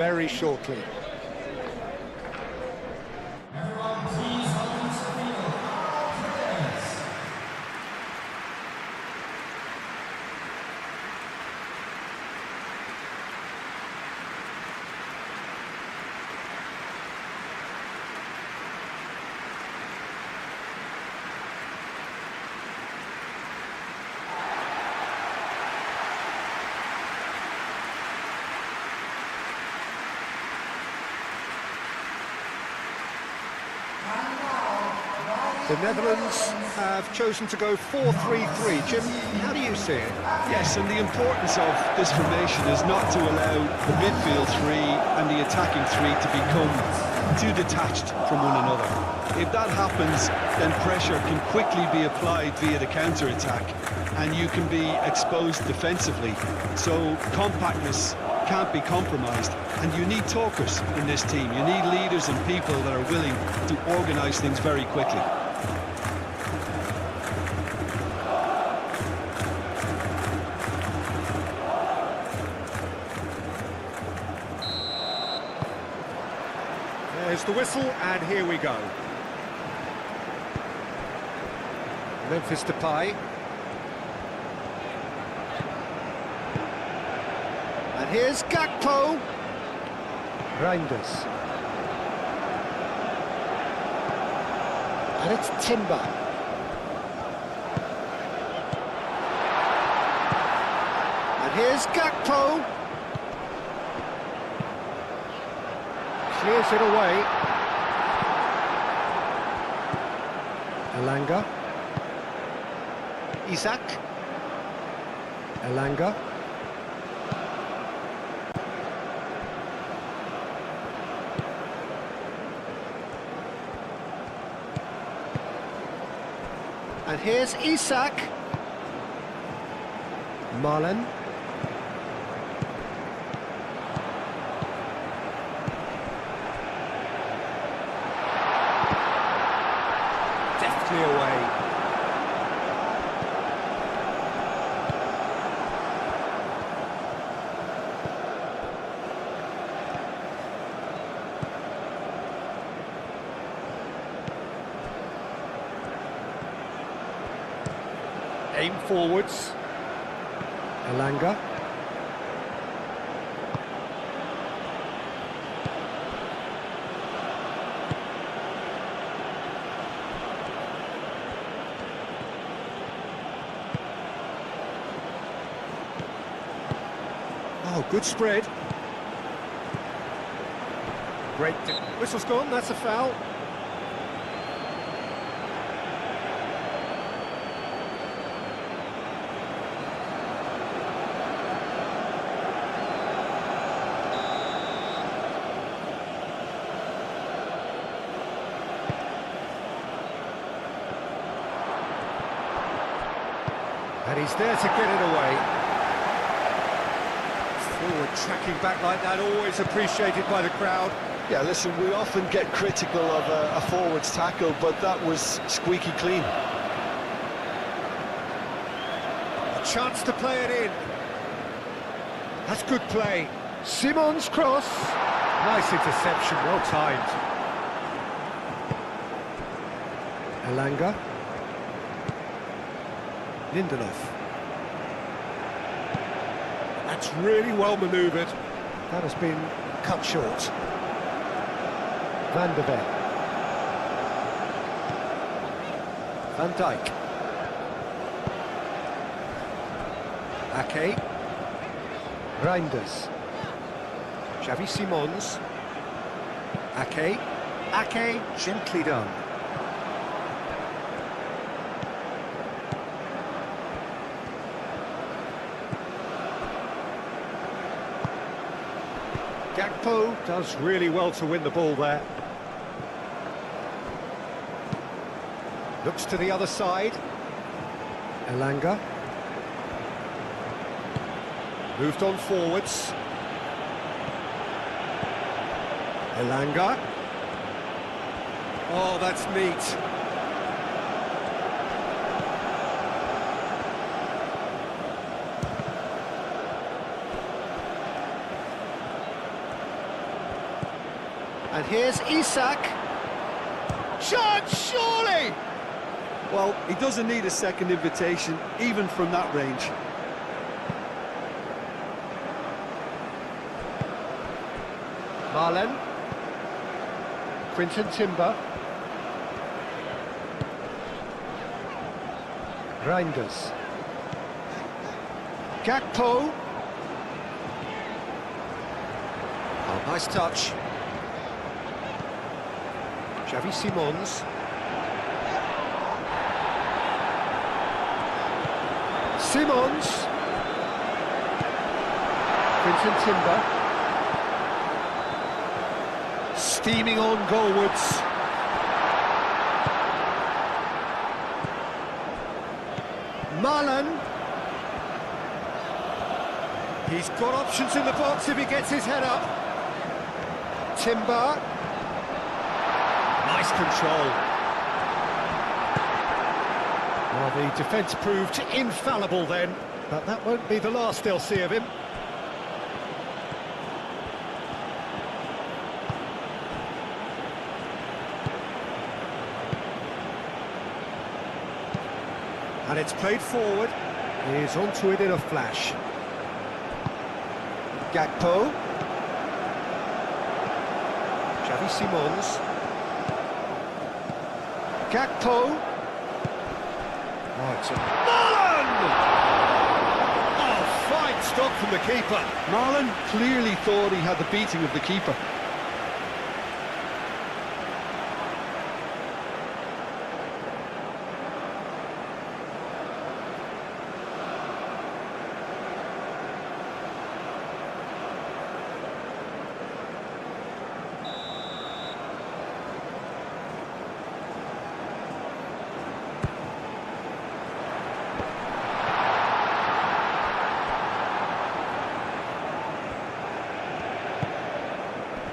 very shortly. Everyone, please hold to the field. Players. The Netherlands have chosen to go 4-3-3. Jim, how do you see it? Yes, and the importance of this formation is not to allow the midfield three and the attacking three to become too detached from one another. If that happens, then pressure can quickly be applied via the counter-attack, and you can be exposed defensively. So compactness can't be compromised, and you need talkers in this team. You need leaders and people that are willing to organise things very quickly. There's the whistle, and here we go. Memphis Depay. And here's Gakpo. Reinders. And it's Timber. And here's Gakpo. Clears it away. Elanga. Isak. Elanga. And here's Isak. Marlen. Deftly away. Aim forwards. Elanga. Oh, good spread. Great. Whistle's gone, that's a foul. And he's there to get it away. Forward tracking back like that, always appreciated by the crowd. Yeah, listen, we often get critical of a forward's tackle, but that was squeaky clean. A chance to play it in. That's good play. Simon's cross. Nice interception, well timed. Elanga. Lindelof. That's really well manoeuvred. That has been cut short. Van de Ven. Van Dijk. Ake. Reinders. Xavi Simons. Ake. Ake, gently done. Gakpo does really well to win the ball there. Looks to the other side. Elanga. Moved on forwards. Elanga. Oh, that's neat. And here's Isak. Chance, surely! Well, he doesn't need a second invitation, even from that range. Marlen. Quinton Timber. Reinders. Gakpo. Oh, nice touch. Xavi Simons. Simons. Quinton Timber. Steaming on goalwards. Marlen. He's got options in the box if he gets his head up. Timber. Nice control. Well, the defence proved infallible then, but that won't be the last they'll see of him. And it's played forward. He's onto it in a flash. Gakpo. Xavi Simons. Gakpo. Oh, it's a... Marlen! Oh, fine stop from the keeper. Marlen clearly thought he had the beating of the keeper.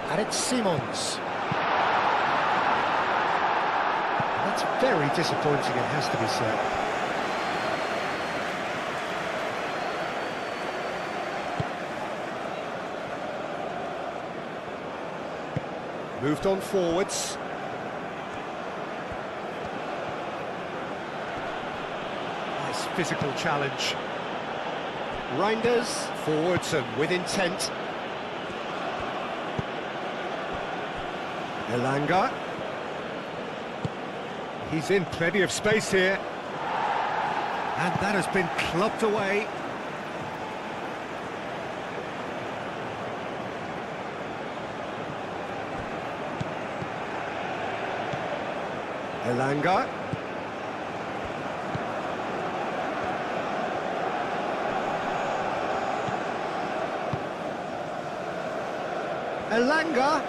And it's Simons. That's very disappointing, it has to be said. Moved on forwards. Nice physical challenge. Reinders, forwards and with intent. Elanga. He's in plenty of space here. And that has been clubbed away. Elanga. Elanga.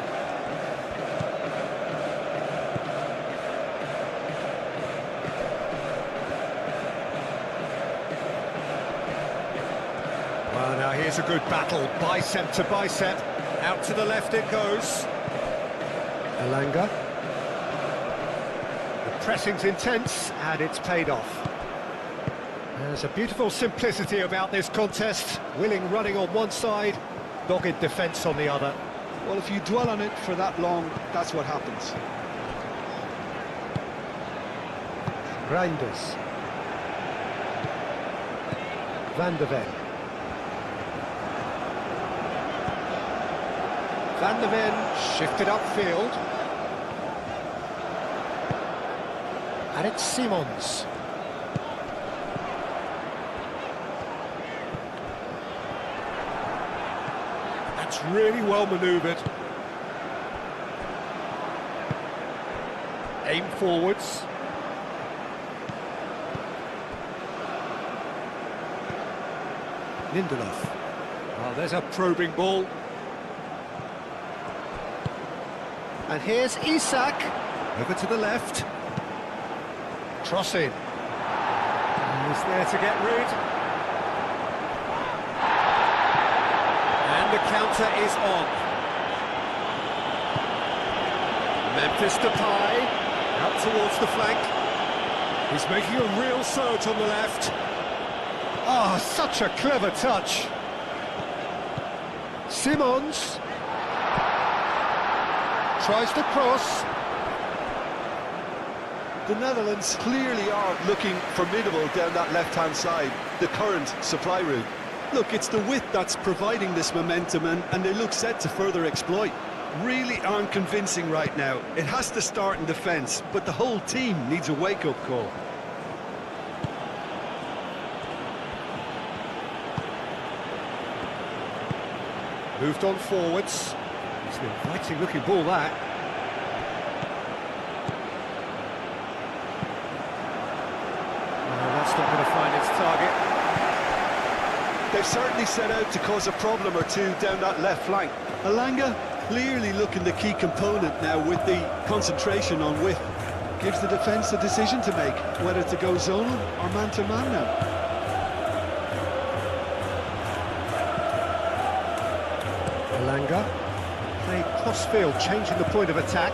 Well, now here's a good battle, bicep to bicep. Out to the left it goes. Elanga. The pressing's intense, and it's paid off. There's a beautiful simplicity about this contest. Willing running on one side, dogged defence on the other. Well, if you dwell on it for that long, that's what happens. Reinders. Van de Ven. Van de Ven shifted upfield. And it's Simons. That's really well manoeuvred. Aim forwards. Lindelof. Oh, there's a probing ball. And here's Isak. Over to the left. Crossing. He's there to get rid. And the counter is on. Memphis Depay. Out towards the flank. He's making a real surge on the left. Oh, such a clever touch. Simons. tries the cross. The Netherlands clearly are looking formidable down that left-hand side, the current supply route. Look, it's the width that's providing this momentum, and they look set to further exploit. Really aren't convincing right now. It has to start in defence, but the whole team needs a wake-up call. Moved on forwards. It's an inviting looking ball, that. No, that's not going to find its target. They've certainly set out to cause a problem or two down that left flank. Alanga clearly looking the key component now with the concentration on width. Gives the defence a decision to make, whether to go zonal or man-to-man now. Alanga, played cross-field, changing the point of attack.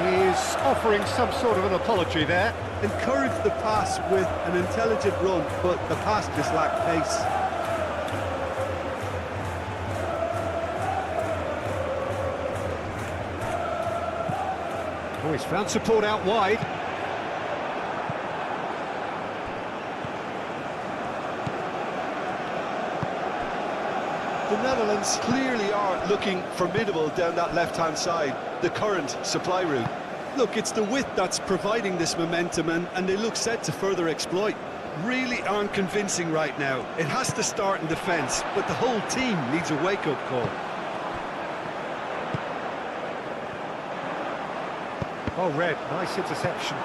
He's offering some sort of an apology there. Encouraged the pass with an intelligent run, but the pass just lacked pace. Oh, he's found support out wide. The Netherlands clearly are looking formidable down that left-hand side, the current supply route. Look, it's the width that's providing this momentum, and they look set to further exploit. Really aren't convincing right now. It has to start in defence, but the whole team needs a wake-up call. Oh, Red, nice interception.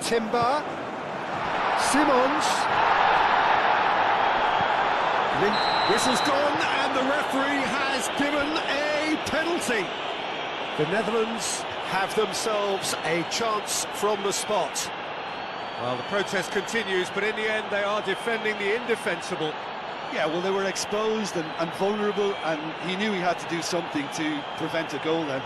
Timber, Simmons, whistle's gone and the referee has given a penalty. The Netherlands have themselves a chance from the spot. Well, the protest continues, but in the end they are defending the indefensible. Yeah, well, they were exposed and vulnerable, and he knew he had to do something to prevent a goal then.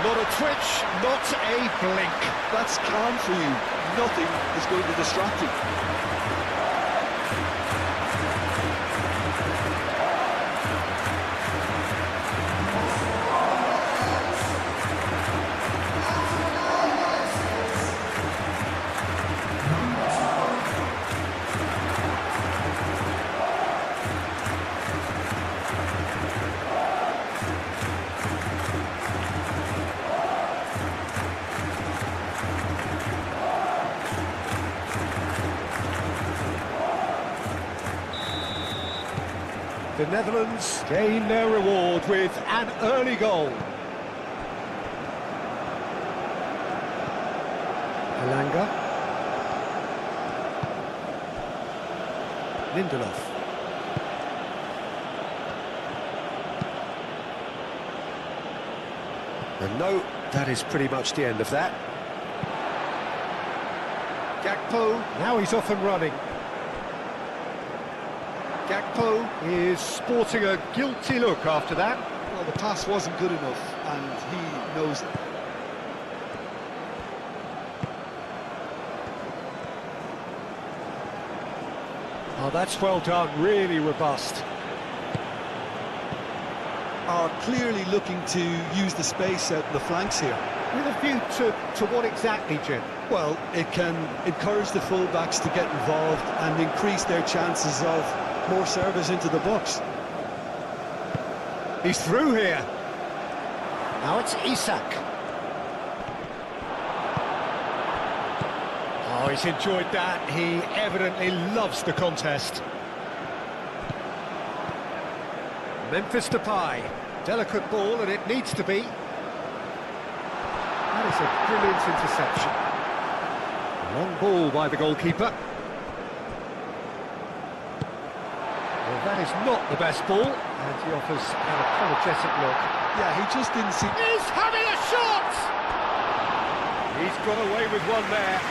Not a twitch, not a blink. That's calm for you. Nothing is going to distract you. The Netherlands gain their reward with an early goal. Alanga. Lindelof. And no, that is pretty much the end of that. Gakpo, now he's off and running. Gakpo is sporting a guilty look after that. Well, the pass wasn't good enough, and he knows it. Oh, that's well done, really robust. Are clearly looking to use the space out the flanks here. With a view to what exactly, Jim? Well, it can encourage the full-backs to get involved and increase their chances of more service into the box. He's through here. Now it's Isak. Oh, he's enjoyed that. He evidently loves the contest. Memphis Depay. Delicate ball, and it needs to be. That is a brilliant interception. Long ball by the goalkeeper. Well, that is not the best ball, and he offers an apologetic look. Yeah, he just didn't see... He's having a shot! He He's got away with one there.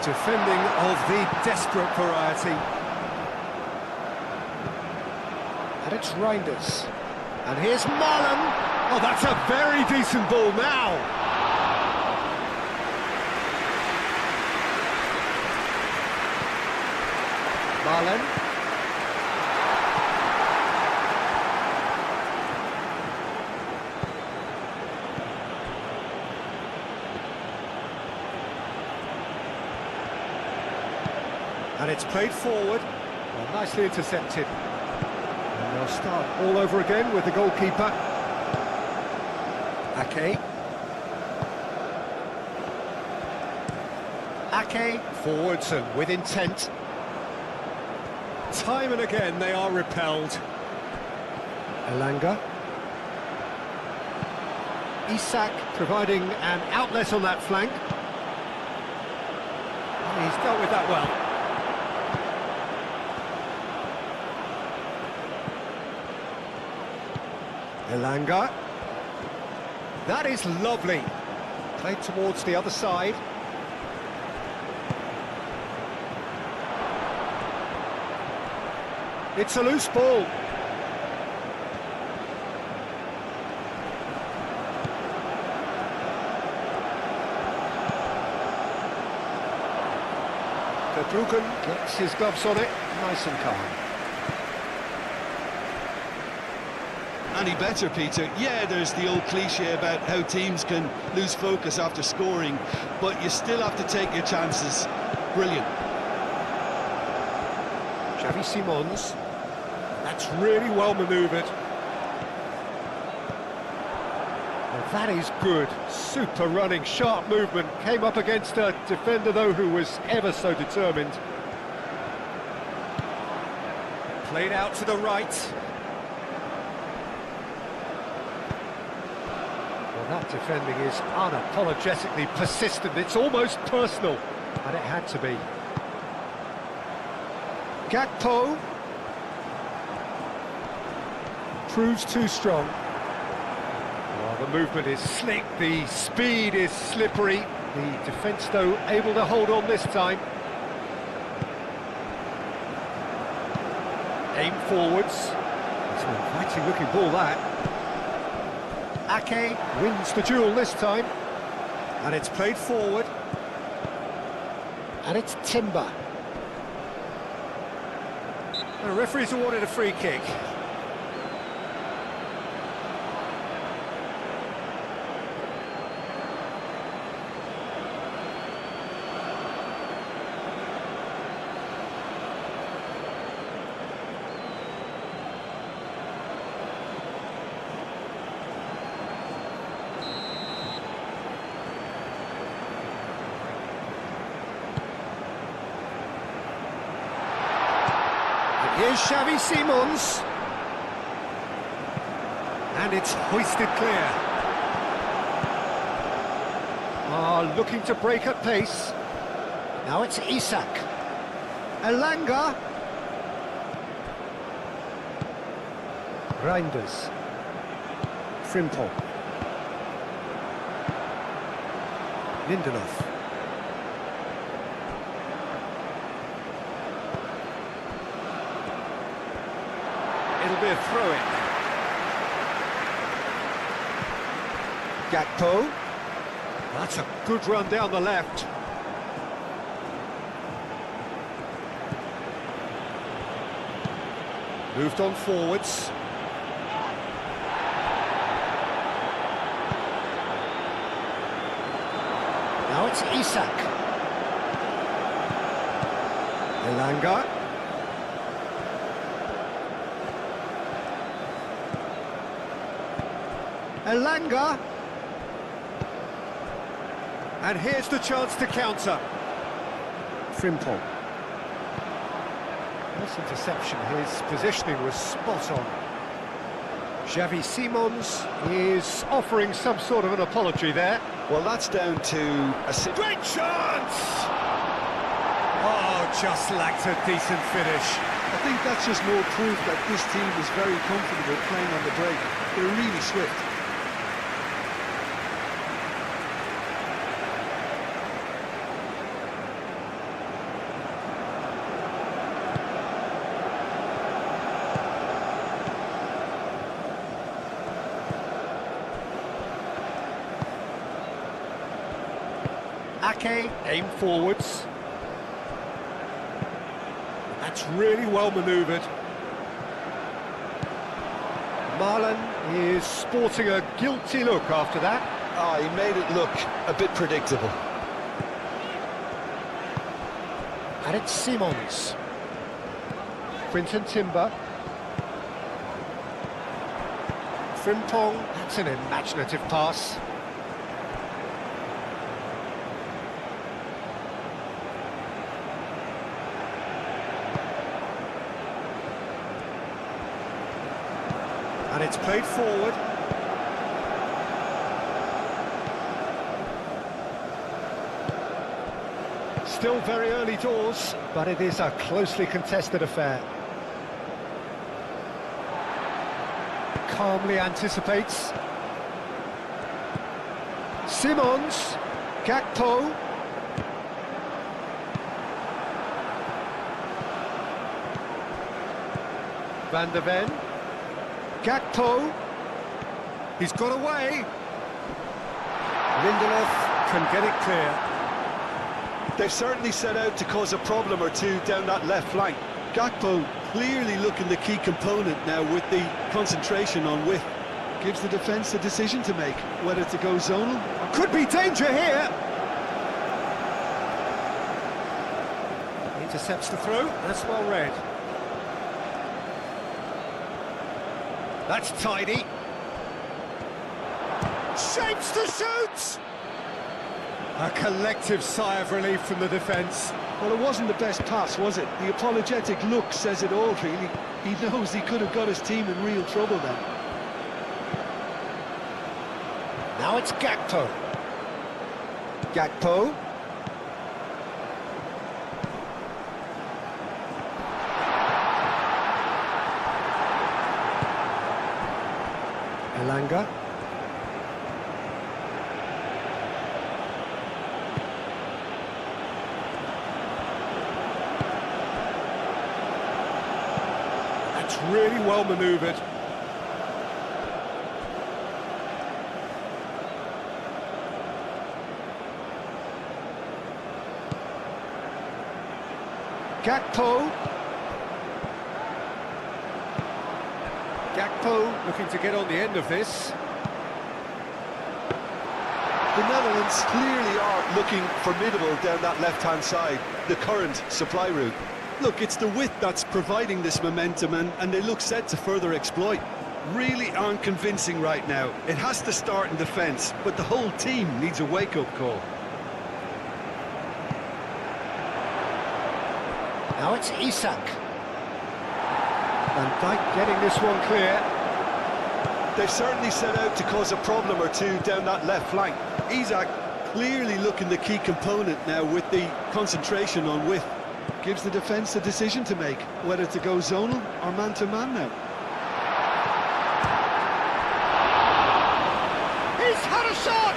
Defending of the desperate variety. And it's Reinders. And here's Marlon. Oh, that's a very decent ball now. Marlon. And it's played forward. Well, nicely intercepted. And they'll start all over again with the goalkeeper. Ake. Ake forwards and with intent. Time and again they are repelled. Elanga. Isak providing an outlet on that flank. He's dealt with that well. Elanga. That is lovely. Played towards the other side. It's a loose ball. Verbruggen gets his gloves on it, nice and calm. Any better, Peter? Yeah, there's the old cliche about how teams can lose focus after scoring, but you still have to take your chances. Brilliant. Xavi Simons. That's really well manoeuvred. Well, that is good. Super running, sharp movement. Came up against a defender, though, who was ever so determined. Played out to the right. That defending is unapologetically persistent. It's almost personal, and it had to be. Gakpo proves too strong. Well, the movement is slick, the speed is slippery. The defence, though, able to hold on this time. Aim forwards. It's an inviting looking ball, that. Ake wins the duel this time, and it's played forward, and it's Timber. The referee's awarded a free kick. Here's Xavi Simons. And it's hoisted clear. Looking to break at pace. Now it's Isak. Elanga. Reinders. Frimpong. Lindelof. It'll be a throw-in. Gakpo. That's a good run down the left. Moved on forwards. Now it's Isak. Elanga. Elanga. And here's the chance to counter. Frimpong. Nice interception, his positioning was spot on. Xavi Simons is offering some sort of an apology there. Well, that's down to a... Great chance! Oh, just lacked a decent finish. I think that's just more proof that this team is very comfortable playing on the break. They're really swift. Ake aim forwards. That's really well manoeuvred. Marlon is sporting a guilty look after that. Oh, he made it look a bit predictable. And it's Simons. Quinton Timber. Frimpong, that's an imaginative pass. And it's played forward. Still very early doors, but it is a closely contested affair. Calmly anticipates. Simons, Gakpo. Van der Ven. Gakpo, he's got away. Lindelof can get it clear. They've certainly set out to cause a problem or two down that left flank. Gakpo clearly looking the key component now with the concentration on width. Gives the defence a decision to make, whether to go zonal. Could be danger here. Intercepts the throw, that's well read. That's tidy. Shapes to shoot! A collective sigh of relief from the defence. Well, it wasn't the best pass, was it? The apologetic look says it all, really. He knows he could have got his team in real trouble then. Now it's Gakpo. Gakpo. Elanga. That's really well manoeuvred. Gakpo. Gakpo looking to get on the end of this. The Netherlands clearly are looking formidable down that left-hand side, the current supply route. Look, it's the width that's providing this momentum and they look set to further exploit. Really aren't convincing right now. It has to start in defence, but the whole team needs a wake-up call. Now it's Isak. Van Dijk getting this one clear. They've certainly set out to cause a problem or two down that left flank. Isak clearly looking the key component now with the concentration on width. Gives the defence a decision to make, whether to go zonal or man-to-man now. He's had a shot!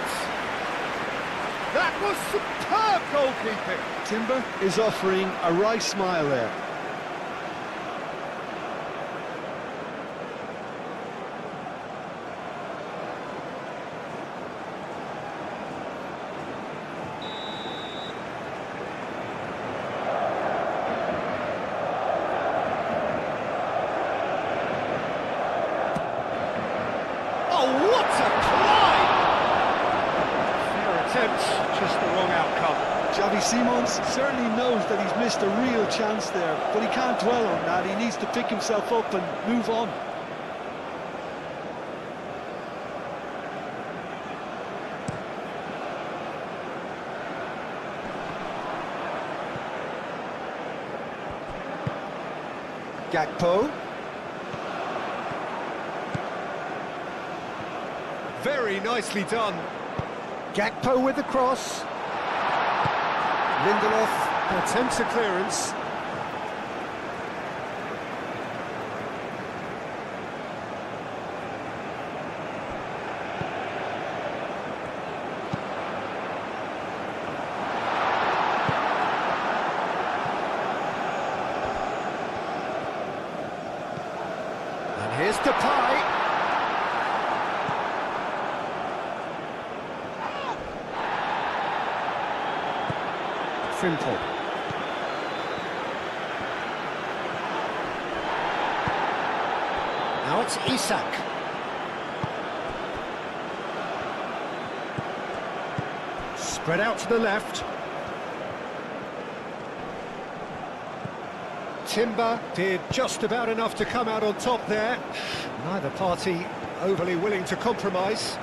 That was superb goalkeeping. Timber is offering a wry smile there. Oh, what a climb! Fair attempt, just the wrong outcome. Xavi Simons certainly knows that he's missed a real chance there, but he can't dwell on that. He needs to pick himself up and move on. Gakpo. Very nicely done. Gakpo with the cross. Lindelof attempts a clearance. And here's Depay. Frimpong. Now it's Isak. Spread out to the left. Timber did just about enough to come out on top there. Neither party overly willing to compromise.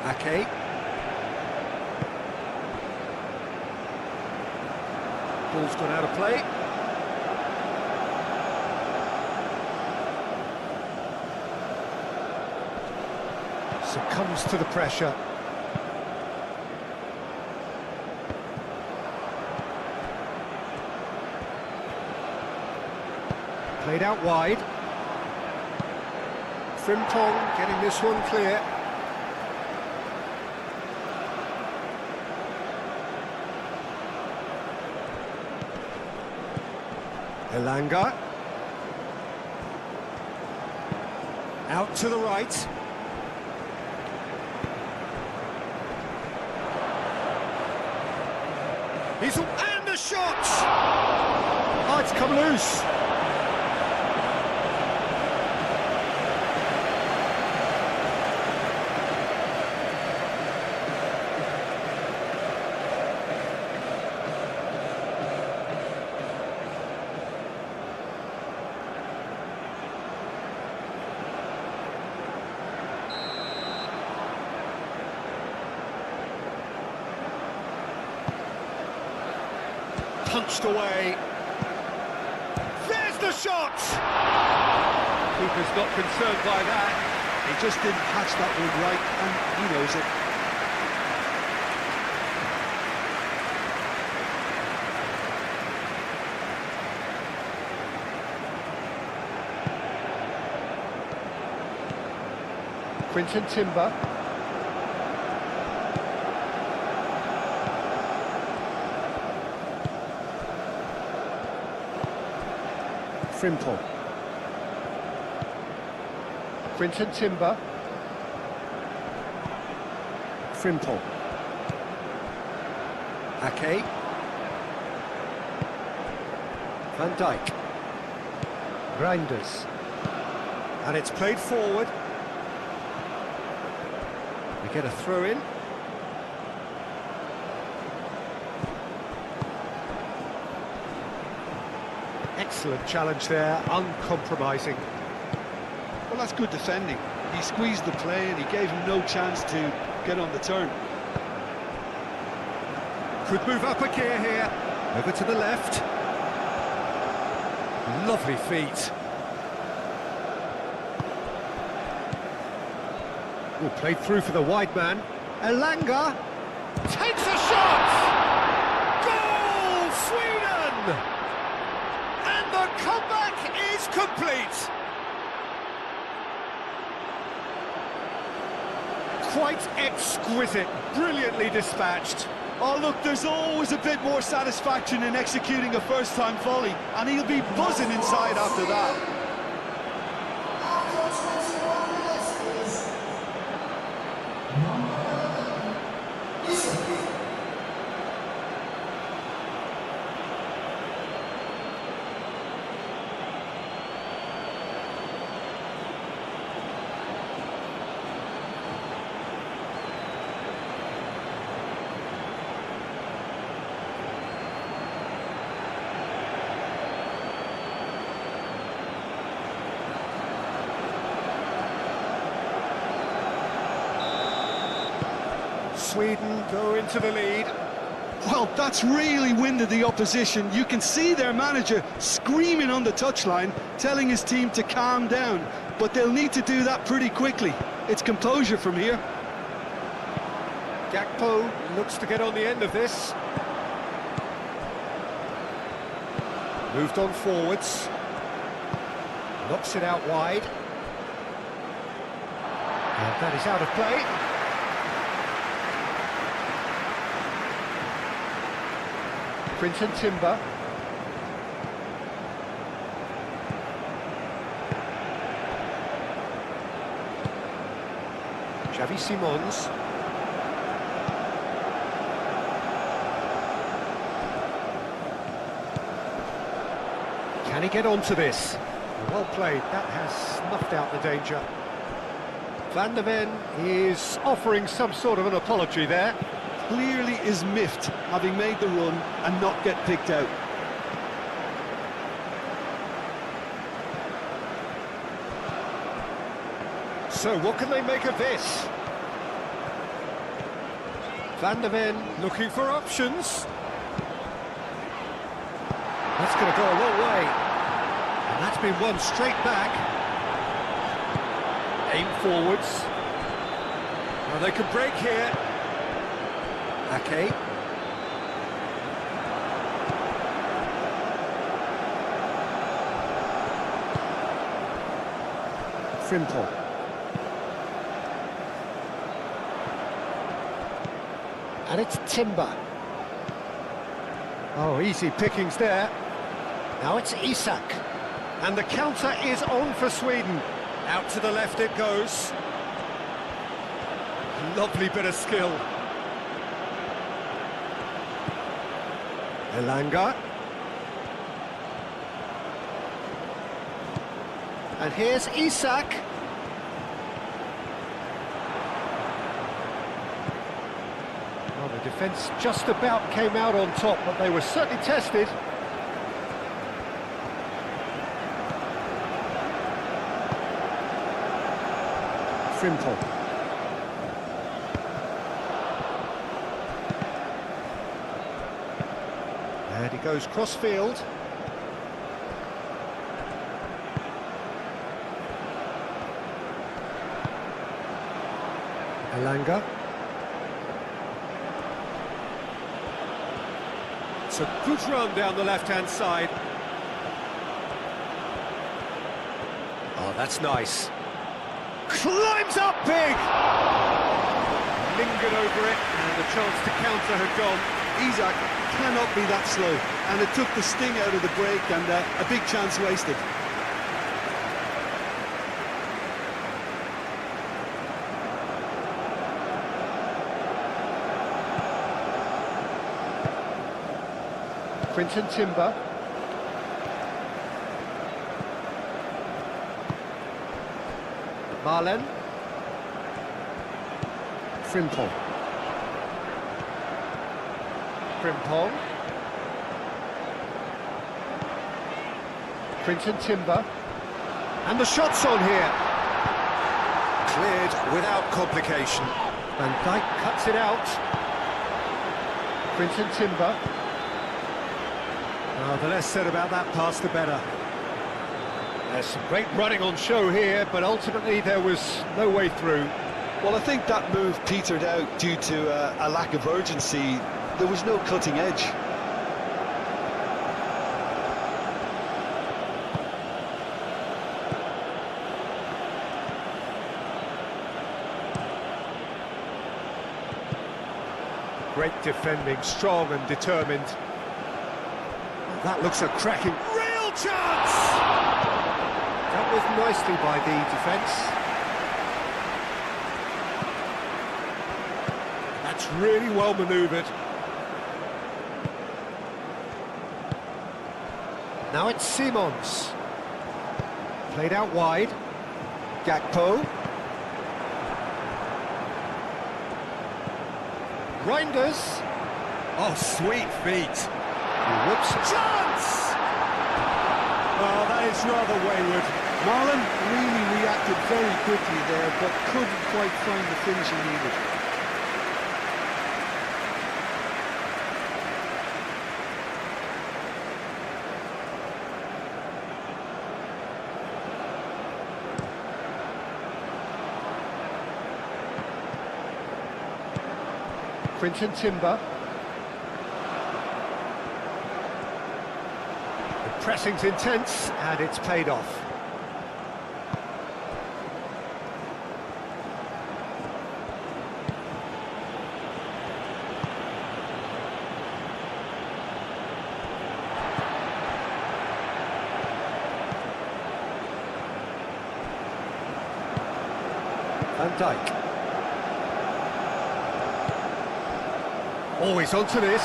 Ake. Ball's gone out of play. Succumbs to the pressure. Played out wide. Frimpong getting this one clear. Elanga. Out to the right. And the shot! Oh, it's come loose. Punched away. There's the shot! Keeper's not concerned by that. He just didn't catch that one right, and he knows it. Quinton Timber. Frimpong. Quinton Timber. Frimpong. Ake. Van Dijk. Reinders. And it's played forward. We get a throw in. Excellent challenge there, uncompromising. Well, that's good defending. He squeezed the play and he gave him no chance to get on the turn. Could move up a gear here. Over to the left. Lovely feet. Oh, played through for the wide man. Elanga takes a shot! Goal, Sweden! And the comeback is complete. Quite exquisite, brilliantly dispatched. Oh, look, there's always a bit more satisfaction in executing a first-time volley, and he'll be buzzing inside after that. Sweden go into the lead. Well, that's really winded the opposition. You can see their manager screaming on the touchline, telling his team to calm down. But they'll need to do that pretty quickly. It's composure from here. Gakpo looks to get on the end of this. Moved on forwards. Knocks it out wide. And that is out of play. Quinton Timber. Xavi Simons. Can he get onto this? Well played, that has snuffed out the danger. Van der Ven is offering some sort of an apology there. Clearly is miffed, having made the run and not get picked out. So what can they make of this? Van der Ven looking for options. That's going to go a long way. And that's been won straight back. Aim forwards. Now they can break here. Ake. Frimpong. And it's Timber. Oh, easy pickings there. Now it's Isak. And the counter is on for Sweden. Out to the left it goes. Lovely bit of skill. Elanga. And here's Isak. Well, the defence just about came out on top, but they were certainly tested. Frimpong. And he goes cross-field. Elanga. It's a good run down the left-hand side. Oh, that's nice. Climbs up big! Lingered over it, and the chance to counter had gone. Isak cannot be that slow, and it took the sting out of the break, and a big chance wasted. Quinton Timber. Marlen. Frimpong. Frimpong. Quinton Timber. And the shot's on here. Cleared without complication. Van Dijk cuts it out. Quinton Timber. Oh, the less said about that pass, the better. There's some great running on show here, but ultimately there was no way through. Well, I think that move petered out due to a lack of urgency. There was no cutting edge. Great defending, strong and determined. That looks a cracking... Real chance! Dealt with nicely by the defence. That's really well manoeuvred. Now it's Simons. Played out wide. Gakpo. Reinders. Oh, sweet feet. Whoops. Chance! Oh, that is rather wayward. Marlen really reacted very quickly there, but couldn't quite find the finish he needed. Quinton Timber. The pressing's intense, and it's paid off. Van Dijk. Always onto this.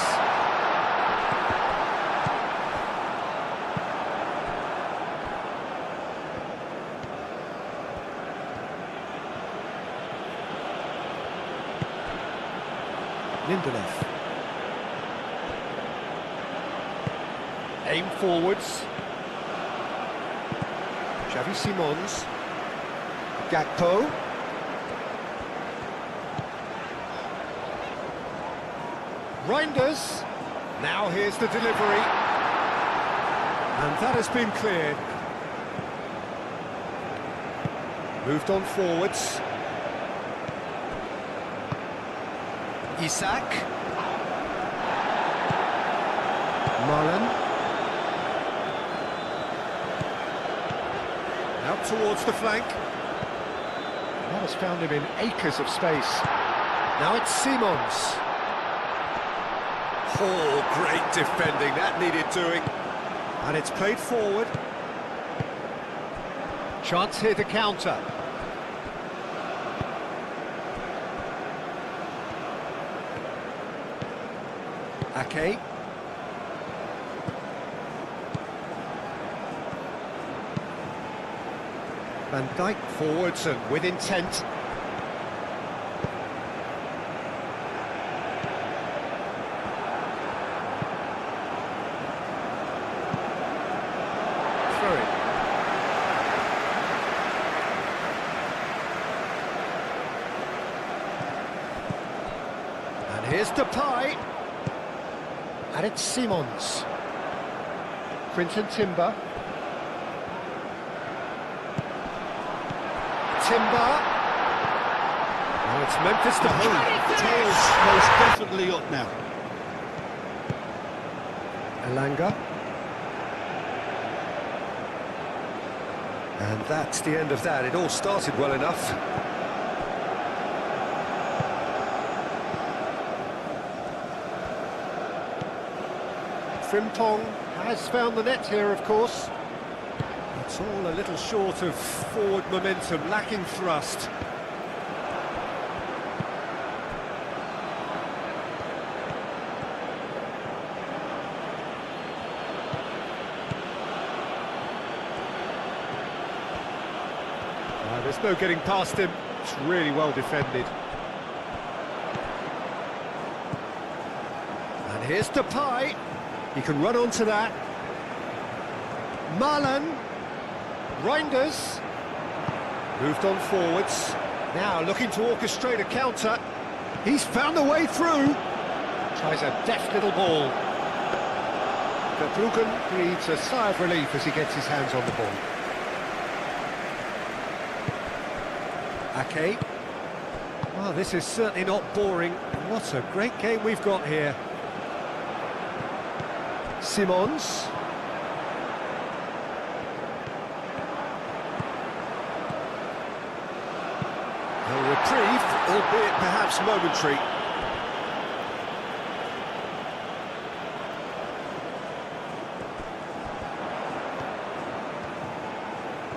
Lindelöf. Aim forwards. Xavi Simons. Gakpo. Reinders. Now here's the delivery. And that has been cleared. Moved on forwards. Isak. Marlon. Out towards the flank. That has found him in acres of space. Now it's Simons. Oh, great defending, that needed doing. And it's played forward. Chance here to counter. Ake. Van Dijk forwards and with intent. And here's Depay. And it's Simons. Quinton Timber. Timber. Now it's Memphis Depay. Tails most definitely up now. Elanga. And that's the end of that. It all started well enough. Frimpong has found the net here, of course. It's all a little short of forward momentum, lacking thrust. There's no getting past him. It's really well defended. And here's Depay. He can run onto that. Marlon. Reinders. Moved on forwards. Now looking to orchestrate a counter. He's found a way through. Tries a deft little ball. Verbruggen breathes a sigh of relief as he gets his hands on the ball. Ake. Well, this is certainly not boring. What a great game we've got here. Simons. A reprieve, albeit perhaps momentary.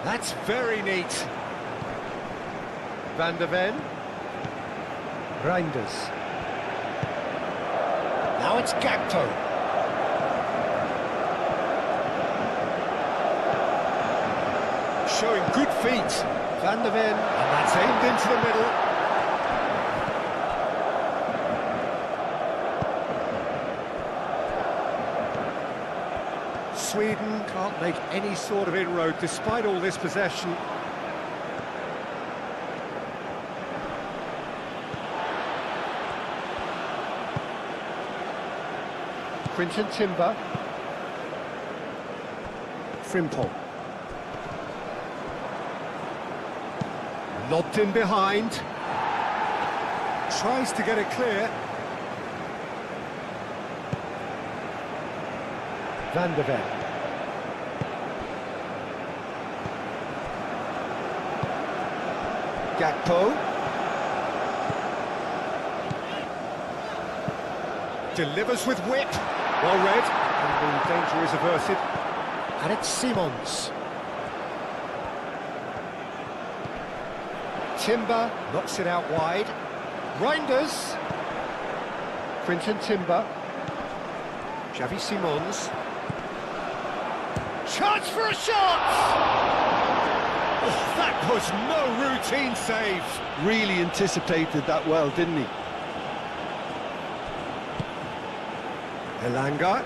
That's very neat. Van der Ven. Reinders. Now it's Gakpo. Showing good feet. Van der Ven, and that's aimed into the middle. Sweden can't make any sort of inroad despite all this possession. Quinton Timber. Frimpong. Lobbed in behind. Tries to get it clear. Van de Ven. Gakpo. Delivers with wit. Well read. And the danger is averted. And it's Simons. Timber knocks it out wide. Reinders. Quinton Timber. Xavi Simons. Chance for a shot! Oh, that was no routine save. Really anticipated that well, didn't he? Elanga.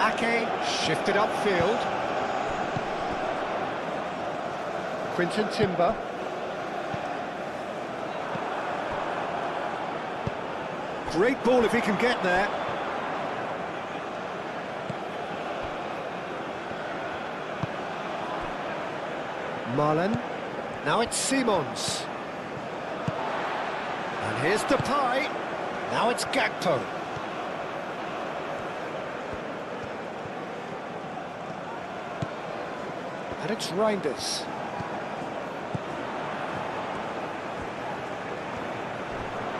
Ake shifted upfield. Quinton Timber. Great ball if he can get there. Marlon. Now it's Simons. And here's Depay. Now it's Gakpo. And it's Reinders.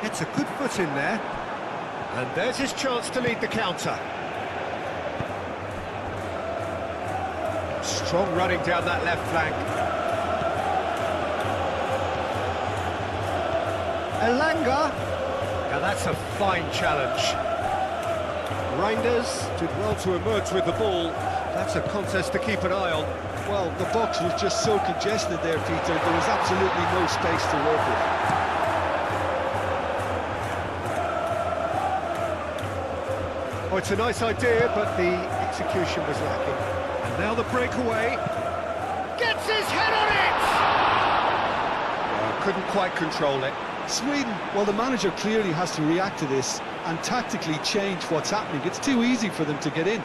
Gets a good foot in there. And there's his chance to lead the counter. Strong running down that left flank. Elanga. Now that's a fine challenge. Reinders did well to emerge with the ball. That's a contest to keep an eye on. Well, the box was just so congested there, Peter. There was absolutely no space to work with. Oh, it's a nice idea, but the execution was lacking. And now the breakaway. Gets his head on it! Couldn't quite control it. Sweden, well, the manager clearly has to react to this and tactically change what's happening. It's too easy for them to get in.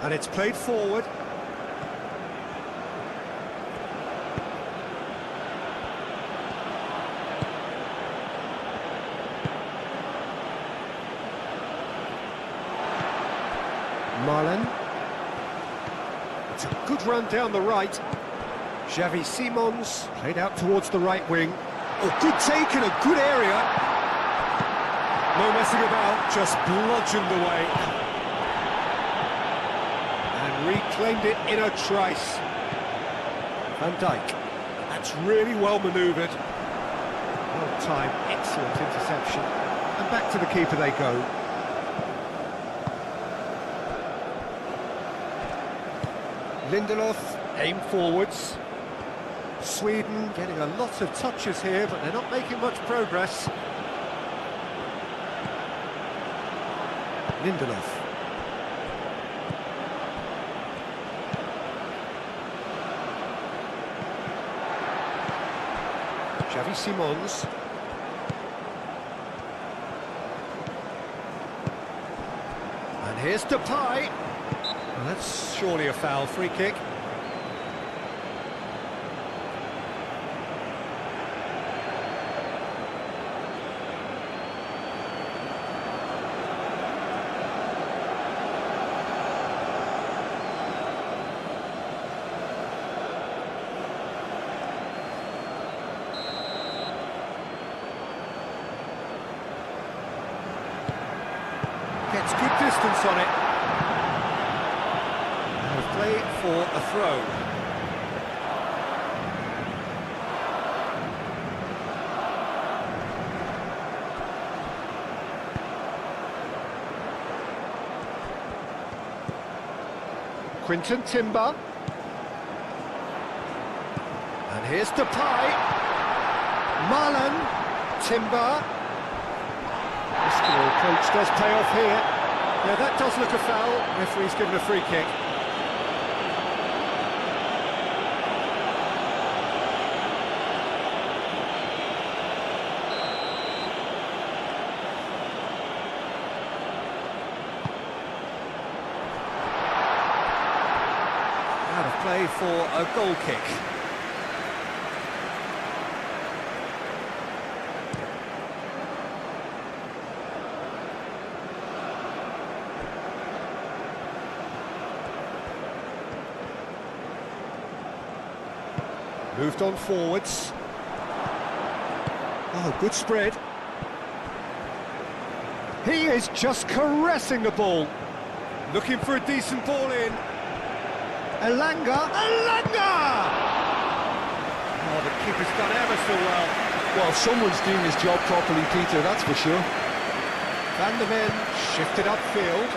And it's played forward. Marlon. It's a good run down the right. Xavi Simons played out towards the right wing. Oh, good take in a good area. No messing about, just bludgeoned away. Reclaimed it in a trice. Van Dijk. That's really well manoeuvred. Well timed, excellent interception. And back to the keeper they go. Lindelof, aim forwards. Sweden getting a lot of touches here, but they're not making much progress. Lindelof. Xavi Simons. And here's Depay. Well, that's surely a foul, free kick. Gets good distance on it. And play for a throw. Quinton Timber. And here's Depay. Marlon. Timber. Muscular approach does pay off here. Yeah, that does look a foul. Referee's given a free kick. Out of play for a goal kick. Moved on forwards. Oh, good spread. He is just caressing the ball. Looking for a decent ball in. Elanga! Oh, the keeper's done ever so well. Well, someone's doing his job properly, Peter, that's for sure. Van der Ven shifted upfield.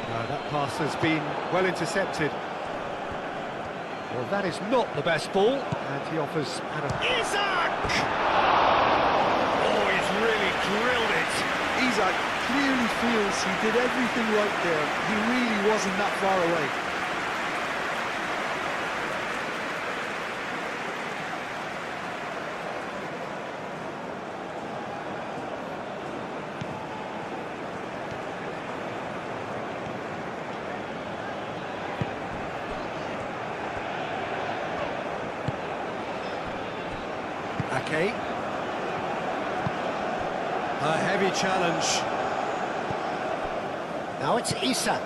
No, that pass has been well intercepted. Well, that is not the best ball, and he offers Adam. Isak! Oh, he's really drilled it. Isak clearly feels he did everything right there. He really wasn't that far away. Okay. A heavy challenge. Now it's Isak.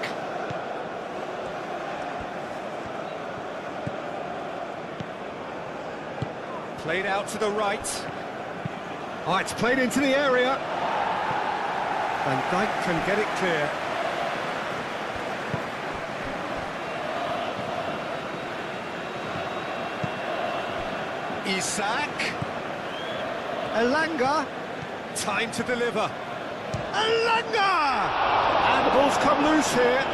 Played out to the right. Oh, it's played into the area. Van Dijk can get it clear. Isak. Elanga. Time to deliver. Elanga! And the ball's come loose here.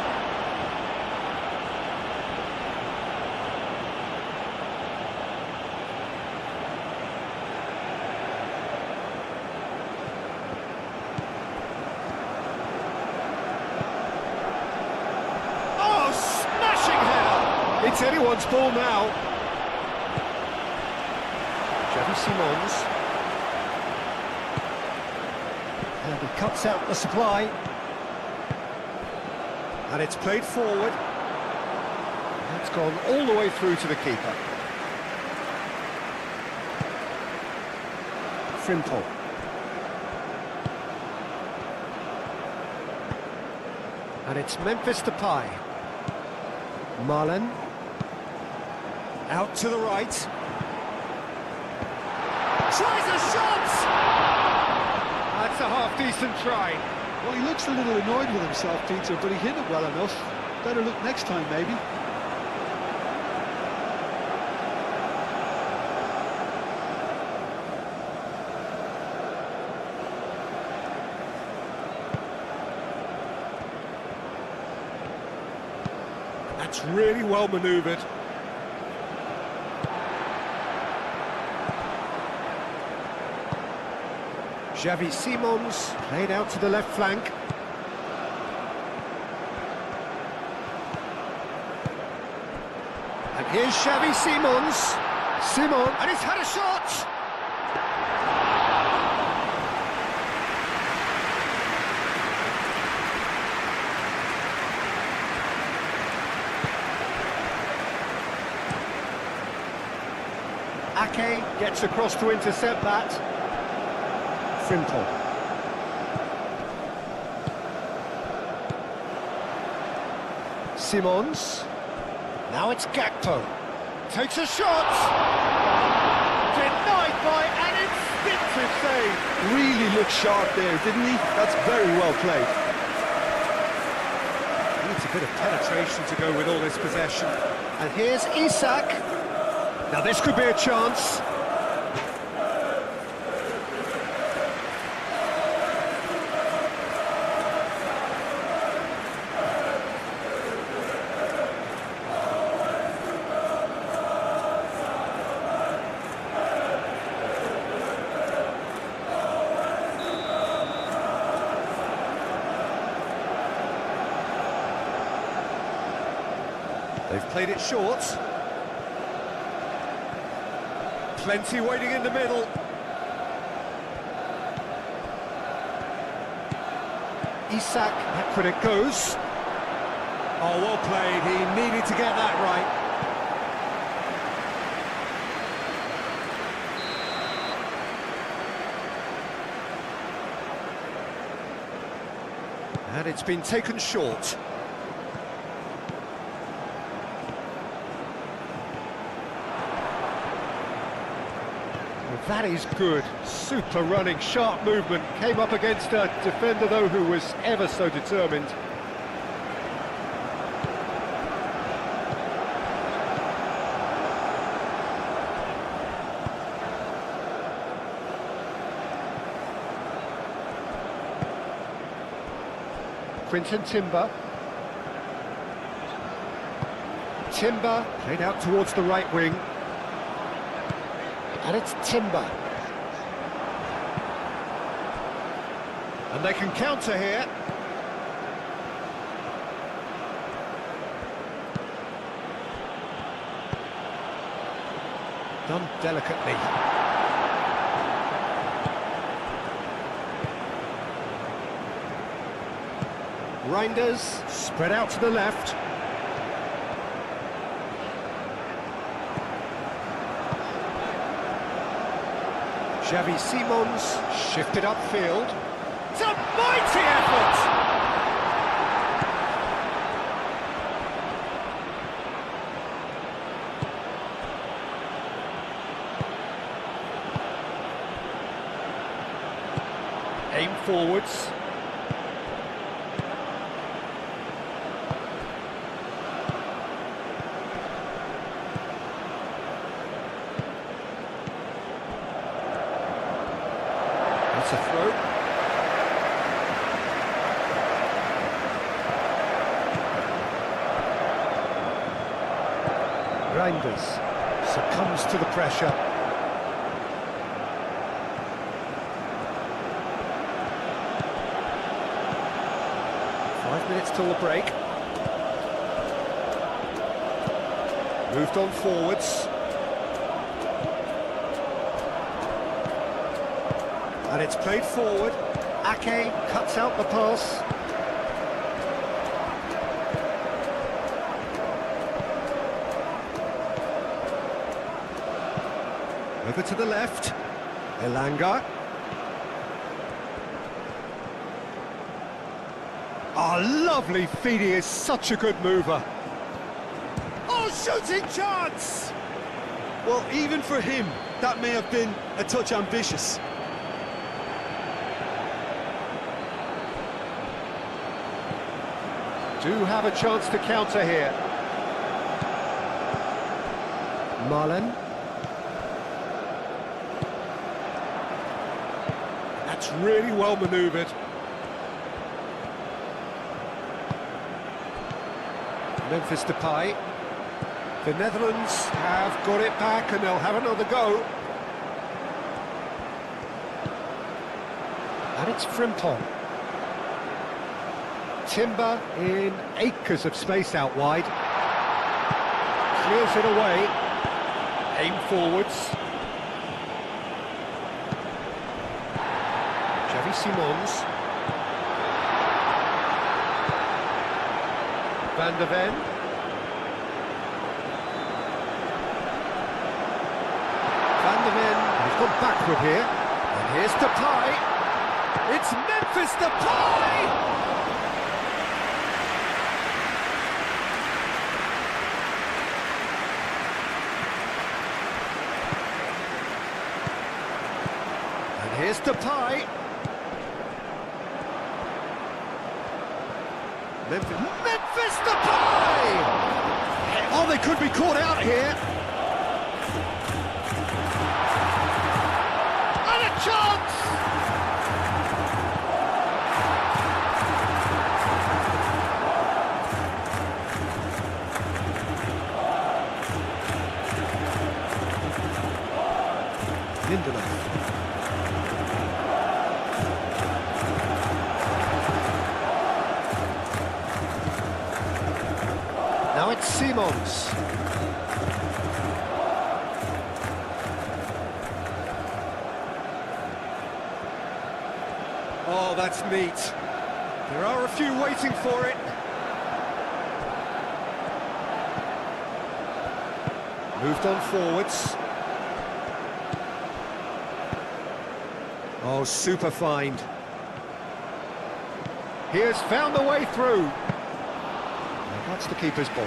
Oh, smashing header! It's anyone's ball now. Xavi Simons. And he cuts out the supply. And it's played forward. It's gone all the way through to the keeper. Frimpong. And it's Memphis Depay. Marlon. Out to the right. Tries a shot! That's a half-decent try. Well, he looks a little annoyed with himself, Peter, but he hit it well enough. Better look next time, maybe. That's really well manoeuvred. Xavi Simons played out to the left flank. And here's Xavi Simons. Simon, and he's had a shot! Ake gets across to intercept that. Frimpong. Simons. Now it's Gakpo. Takes a shot! Denied by an instinctive save. Really looked sharp there, didn't he? That's very well played. Needs a bit of penetration to go with all this possession. And here's Isak. Now this could be a chance. They've played it short. Plenty waiting in the middle. Isak, back when it goes. Oh, well played. He needed to get that right. And it's been taken short. Well, that is good. Super running, sharp movement. Came up against a defender, though, who was ever so determined. Quinton Timber. Timber played out towards the right wing. And it's Timber. And they can counter here. Done delicately. Reinders, spread out to the left. Xavi Simons, shifted upfield. It's a mighty effort! Aim forwards. That's a throw. Reinders succumbs to the pressure. Minutes till the break. Moved on forwards. And it's played forward. Ake cuts out the pass. Over to the left. Elanga. Oh, lovely feed, he is such a good mover. Oh, shooting chance! Well, even for him, that may have been a touch ambitious. Do have a chance to counter here. Marlen. That's really well manoeuvred. Memphis Depay. The Netherlands have got it back and they'll have another go. And it's Frimpong. Timber in acres of space out wide. Clears it away. Aim forwards. Xavi Simons. Van der Ven. Van der Ven has gone backward here. And here's Depay. It's Memphis Depay! And here's Depay. Memphis Depay! Oh, they could be caught out here. And a chance! Lindelof. Now it's Simon. Simons. Oh, that's neat. There are a few waiting for it. Moved on forwards. Oh, super find. He has found the way through. And that's the keeper's ball.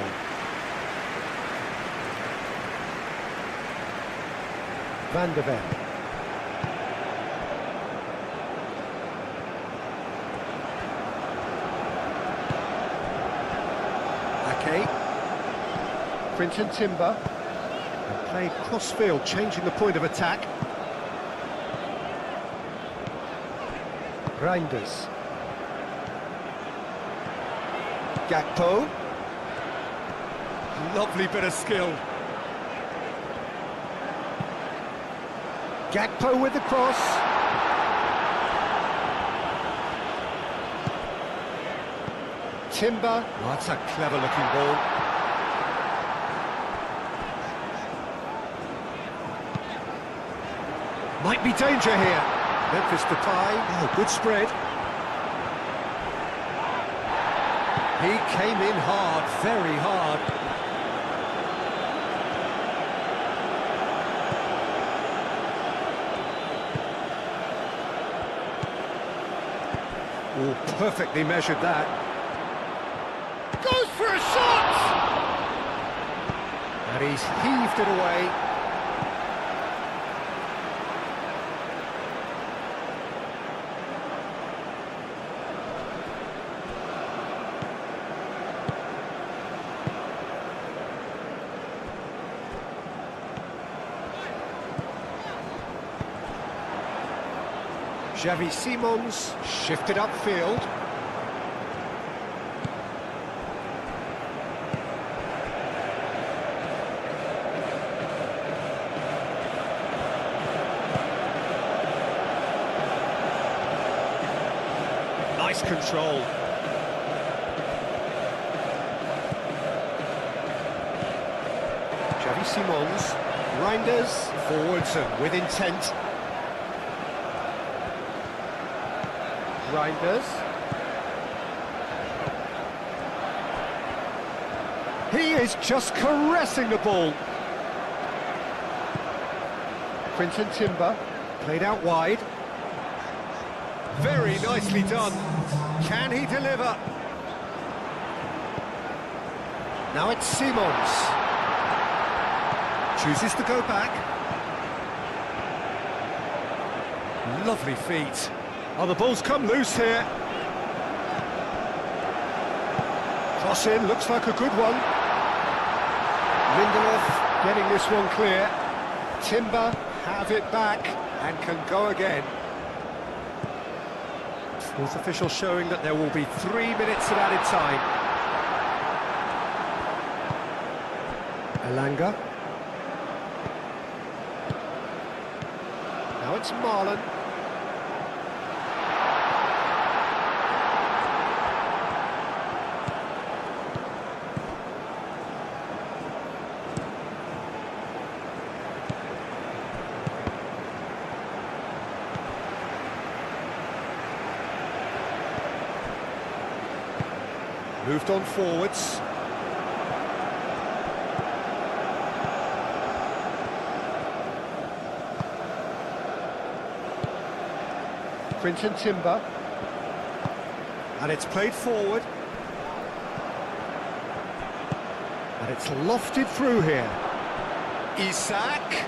Van de Ven. Ake. Quinton Timber. And played cross-field, changing the point of attack. Reinders. Gakpo. Lovely bit of skill. Gakpo with the cross. Timber. Oh, that's a clever looking ball. Might be danger here. Memphis Depay. Oh, good spread. He came in hard, very hard. Oh, perfectly measured that. Goes for a shot! And he's heaved it away. Xavi Simons shifted upfield. Nice control. Xavi Simons, Reinders, forwards and with intent. Reinders. He is just caressing the ball. Quinton Timber, played out wide. Very nicely done. Can he deliver? Now it's Simons. Chooses to go back. Lovely feet. Oh, the ball's come loose here. Cross in, looks like a good one. Lindelof getting this one clear. Timber have it back and can go again. Fourth official showing that there will be 3 minutes of added time. Elanga. Now it's Marlon. Moved on forwards. Quinton Timber. And it's played forward. And it's lofted through here. Isak.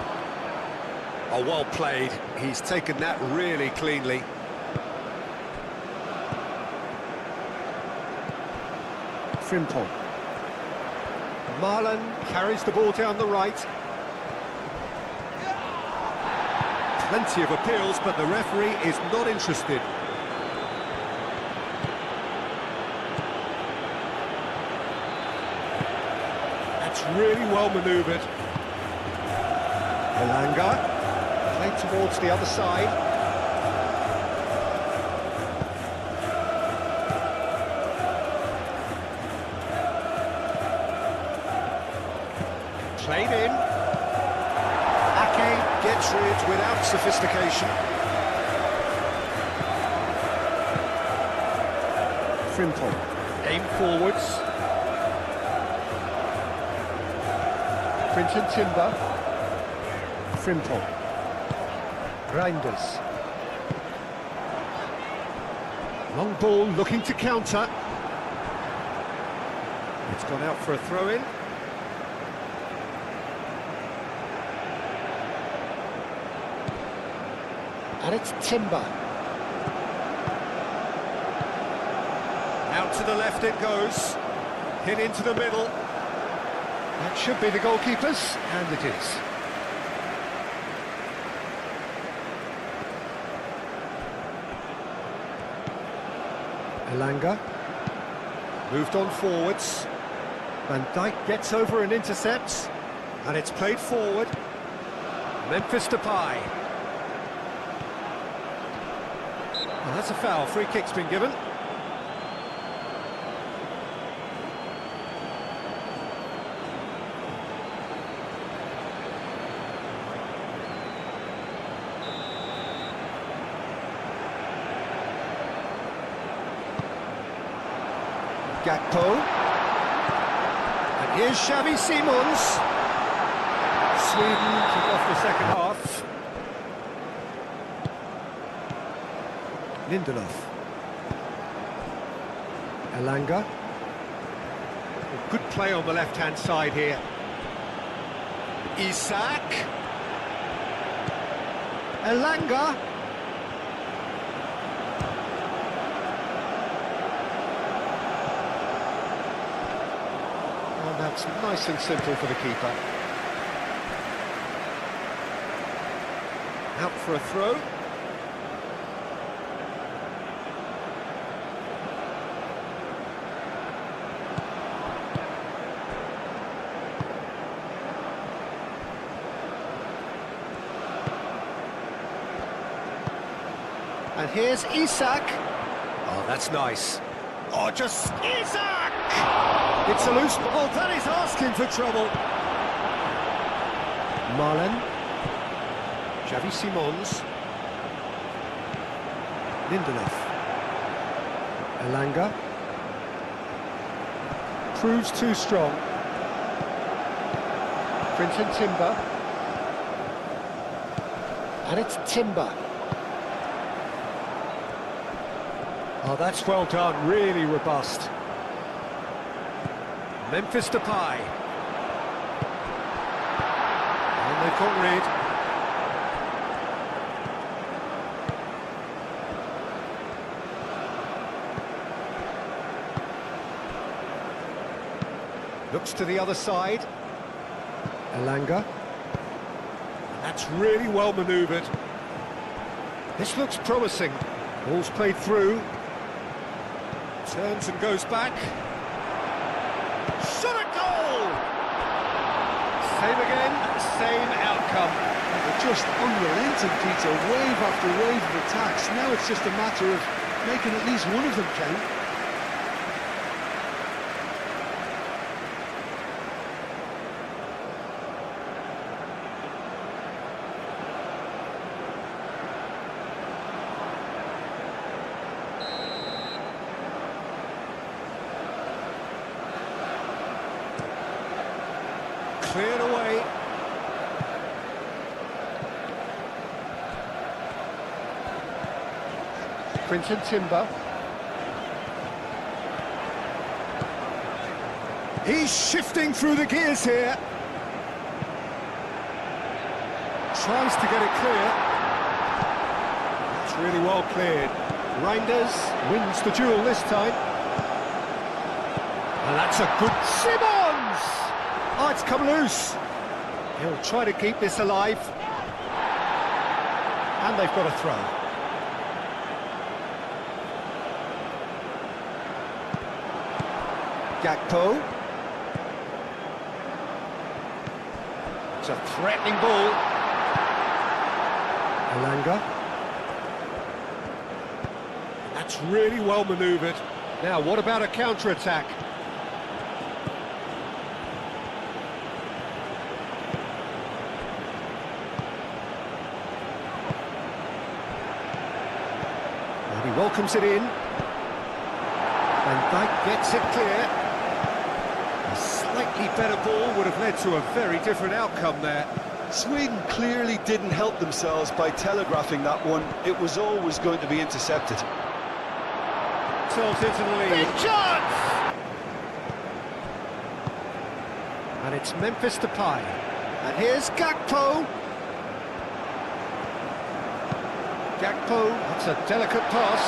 Oh, well played. He's taken that really cleanly. Frimpong. Marlon carries the ball down the right. Plenty of appeals, but the referee is not interested. That's really well manoeuvred. Elanga played towards the other side. Played in. Ake gets rid without sophistication. Frimpong. Aim forwards. Quinton Timber. Frimpong. Reinders. Long ball looking to counter. It's gone out for a throw-in. And it's Timber. Out to the left it goes. Hit into the middle. That should be the goalkeeper's, and it is. Elanga. Moved on forwards. Van Dijk gets over and intercepts. And it's played forward. Memphis Depay. Well, that's a foul. Free kick's been given. Gakpo. And here's Xavi Simons. Sweden kick off the second half. Lindelof. Elanga. Good play on the left-hand side here. Isak. Elanga. And that's nice and simple for the keeper. Out for a throw. And here's Isak. Oh, that's nice. Oh, just Isak! It's a loose ball. That is asking for trouble. Marlen. Xavi Simons. Lindelof. Elanga. Proves too strong. Quinton Timber. And it's Timber. Oh, that's well done, really robust. Memphis Depay. And they've got rid. Looks to the other side. Elanga. And that's really well manoeuvred. This looks promising. Ball's played through. Turns and goes back. Shot a goal! Same again, same outcome. They're just unrelenting, Peter. Wave after wave of attacks. Now it's just a matter of making at least one of them count. Cleared away. Quinton Timber. He's shifting through the gears here. Tries to get it clear. That's really well cleared. Reinders wins the duel this time. And that's a good Simons! Oh, it's come loose. He'll try to keep this alive. And they've got a throw. Gakpo. It's a threatening ball. Elanga. That's really well manoeuvred. Now, what about a counter-attack? welcomes it in. And Dijk gets it clear. A slightly better ball would have led to a very different outcome there. Sweden clearly didn't help themselves by telegraphing that one. It was always going to be intercepted. Tilt into the lead. Big chance! And it's Memphis Depay. And here's Gakpo. Gakpo, that's a delicate pass.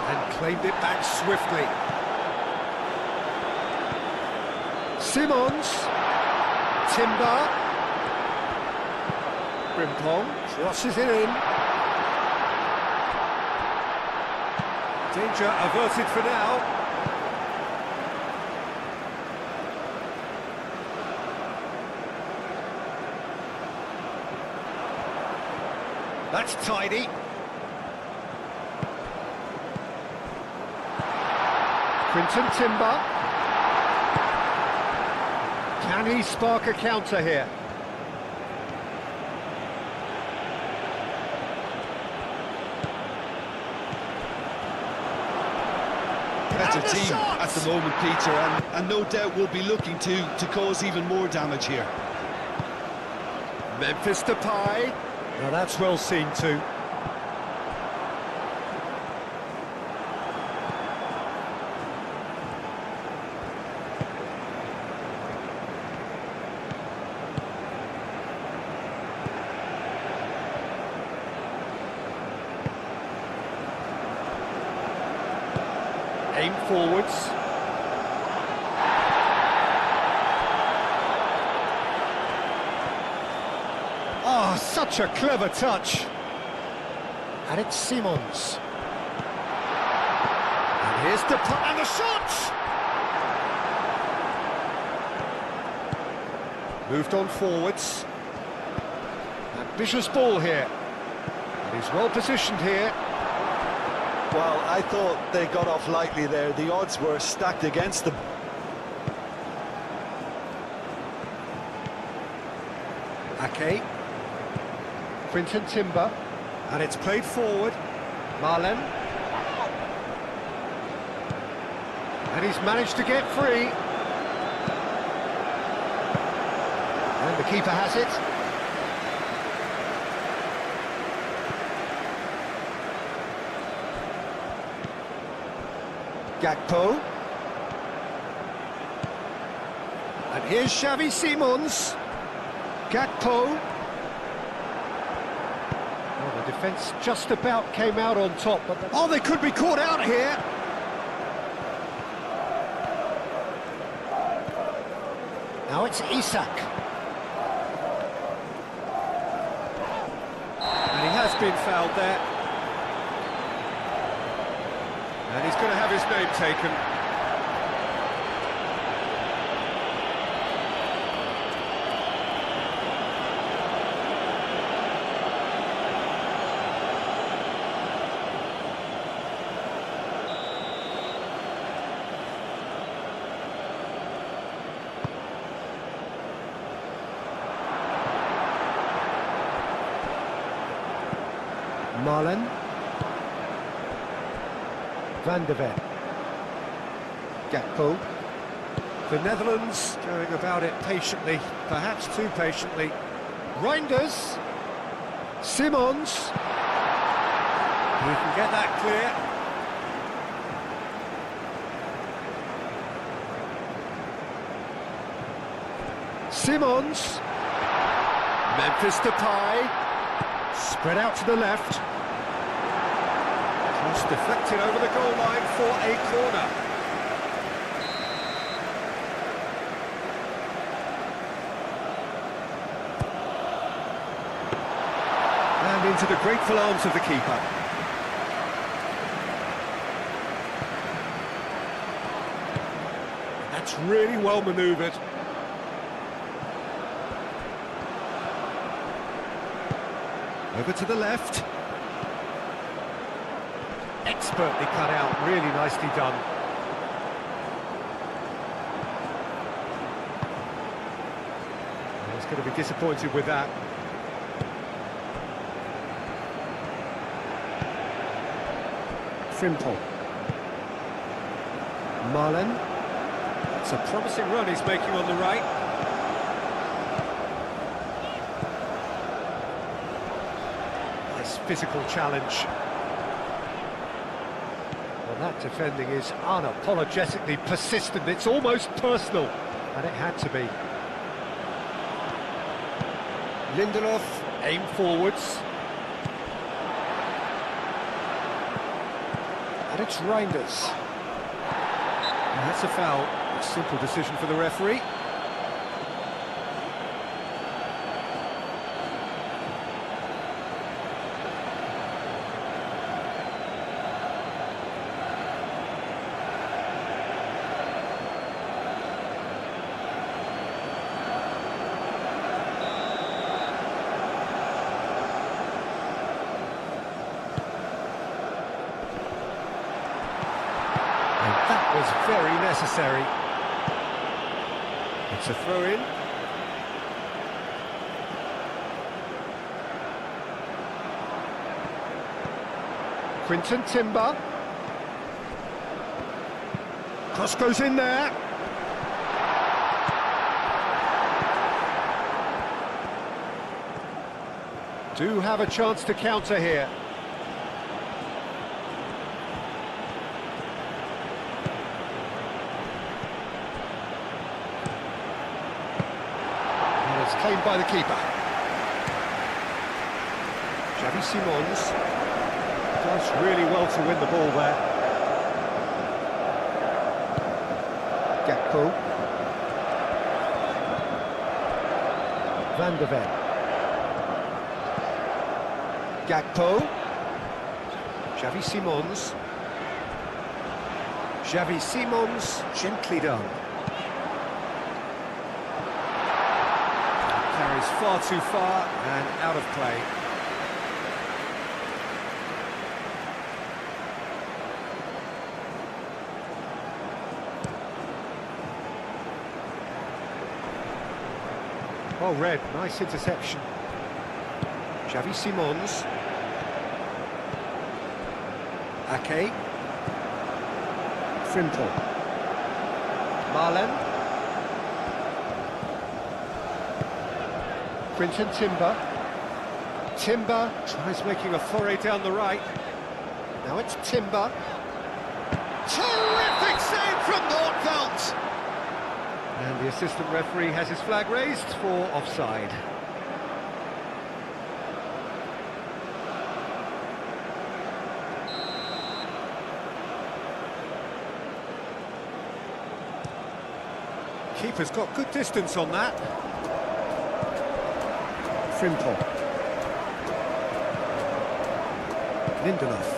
And claimed it back swiftly. Simons. Timber. Frimpong crosses it in. Danger averted for now. That's tidy. Quinton Timber. Can he spark a counter here? Better team at the moment, Peter, and no doubt will be looking to cause even more damage here. Memphis Depay. Now that's well seen too. Aim forwards. Oh, such a clever touch. And it's Simons. And here's the and the shot! Moved on forwards. Ambitious ball here. And he's well positioned here. Well, I thought they got off lightly there. The odds were stacked against them. Ake. Quinton Timber. And it's played forward. Marlen. And he's managed to get free. And the keeper has it. Gakpo. And here's Xavi Simons. Gakpo. Well, the defence just about came out on top, but oh, they could be caught out here. Now it's Isak. And he has been fouled there. And he's going to have his name taken. Marlen. Van der Ven. Gakpo. The Netherlands going about it patiently, perhaps too patiently. Reinders. Simons. We can get that clear. Simons. Memphis Depay. Spread out to the left. Cross deflected over the goal line for a corner. And into the grateful arms of the keeper. That's really well manoeuvred. Over to the left. Expertly cut out, really nicely done. He's going to be disappointed with that. Frimpel. Marlen. It's a promising run he's making on the right. Nice physical challenge. Well, that defending is unapologetically persistent. It's almost personal, and it had to be. Lindelof, aim forwards. And it's Reinders. And that's a foul. A simple decision for the referee. That was very necessary. It's a throw-in. Quinton Timber. Cross goes in there. Do have a chance to counter here. Claimed by the keeper. Xavi Simons does really well to win the ball there. Gakpo. Van de Ven. Gakpo. Xavi Simons. Xavi Simons, gently done. Carries far too far and out of play. Oh, red, nice interception. Xavi Simons. Ake. Frimpel. Marlen. Quinton Timber. Timber tries making a foray down the right. Now it's Timber. Terrific save from Nordfeldt! And the assistant referee has his flag raised for offside. Keeper's got good distance on that. Frimpel. Lindelof.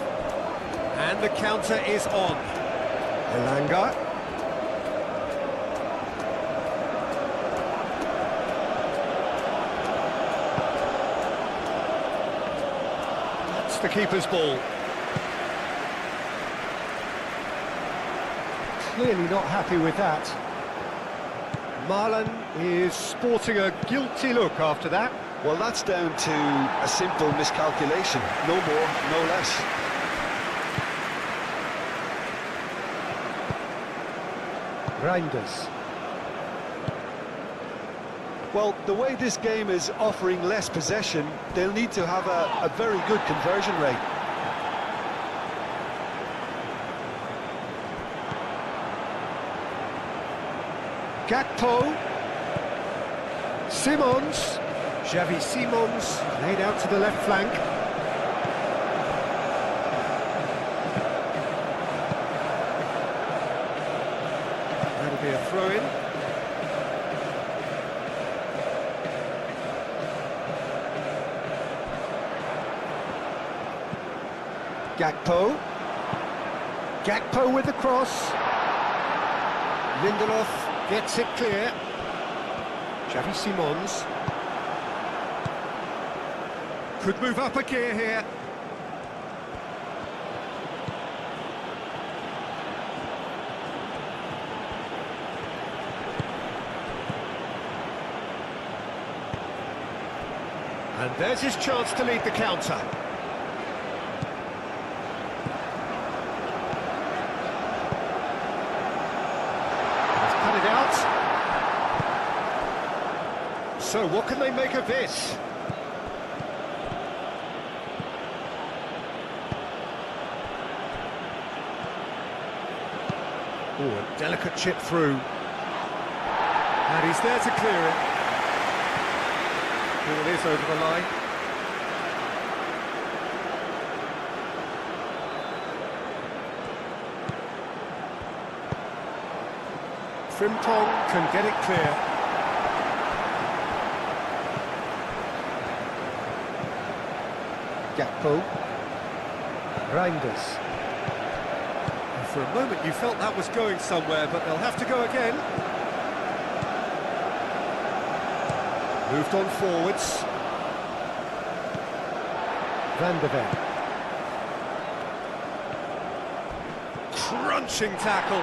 And the counter is on. Elanga. That's the keeper's ball. Clearly not happy with that. Marlen is sporting a guilty look after that. Well, that's down to a simple miscalculation. No more, no less. Reinders. Well, the way this game is offering less possession, they'll need to have a very good conversion rate. Gakpo. Simons. Xavi Simons laid out to the left flank. That'll be a throw-in. Gakpo. Gakpo with the cross. Lindelof gets it clear. Xavi Simons. Could move up a gear here. And there's his chance to lead the counter. So what can they make of this? Oh, a delicate chip through. And he's there to clear it. Ball is over the line. Frimpong can get it clear. Gakpo. Reinders. And for a moment you felt that was going somewhere, but they'll have to go again. Moved on forwards. Van de Ven. Crunching tackle.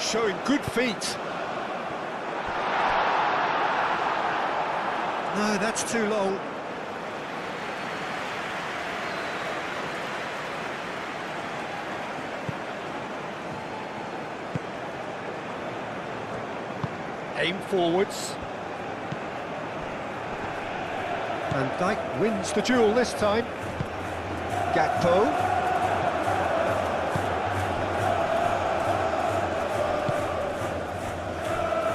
Showing good feet. No, that's too long. Aim forwards. Van Dijk wins the duel this time. Gakpo.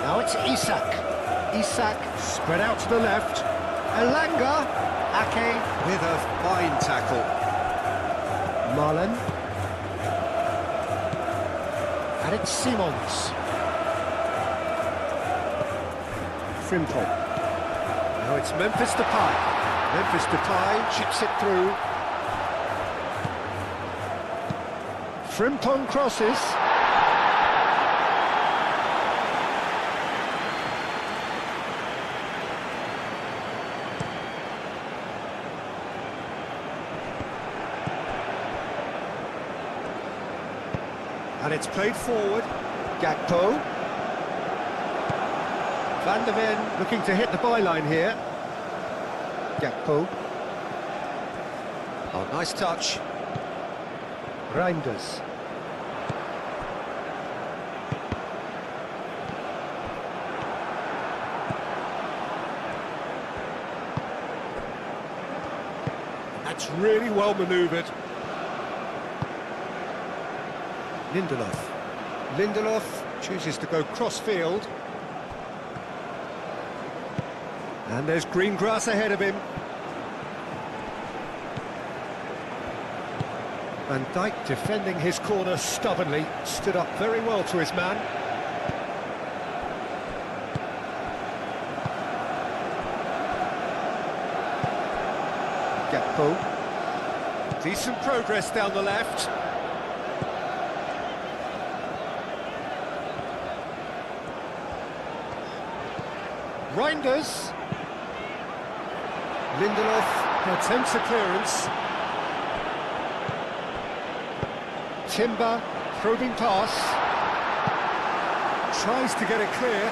Now it's Isak. Isak spread out to the left. Elanga. Ake with a fine tackle. Marlen. And it's Simons. Frimpong. Now it's Memphis Depay. Memphis Depay chips it through. Frimpong crosses. And it's played forward. Gakpo. Van de Ven looking to hit the byline here. Gakpo. Oh, nice touch. Reinders. That's really well manoeuvred. Lindelof. Lindelof chooses to go cross-field. And there's green grass ahead of him. Van Dijk defending his corner stubbornly, stood up very well to his man. Gakpo. Decent progress down the left. Reinders. Lindelof attempts a clearance. Timber, probing pass. Tries to get it clear.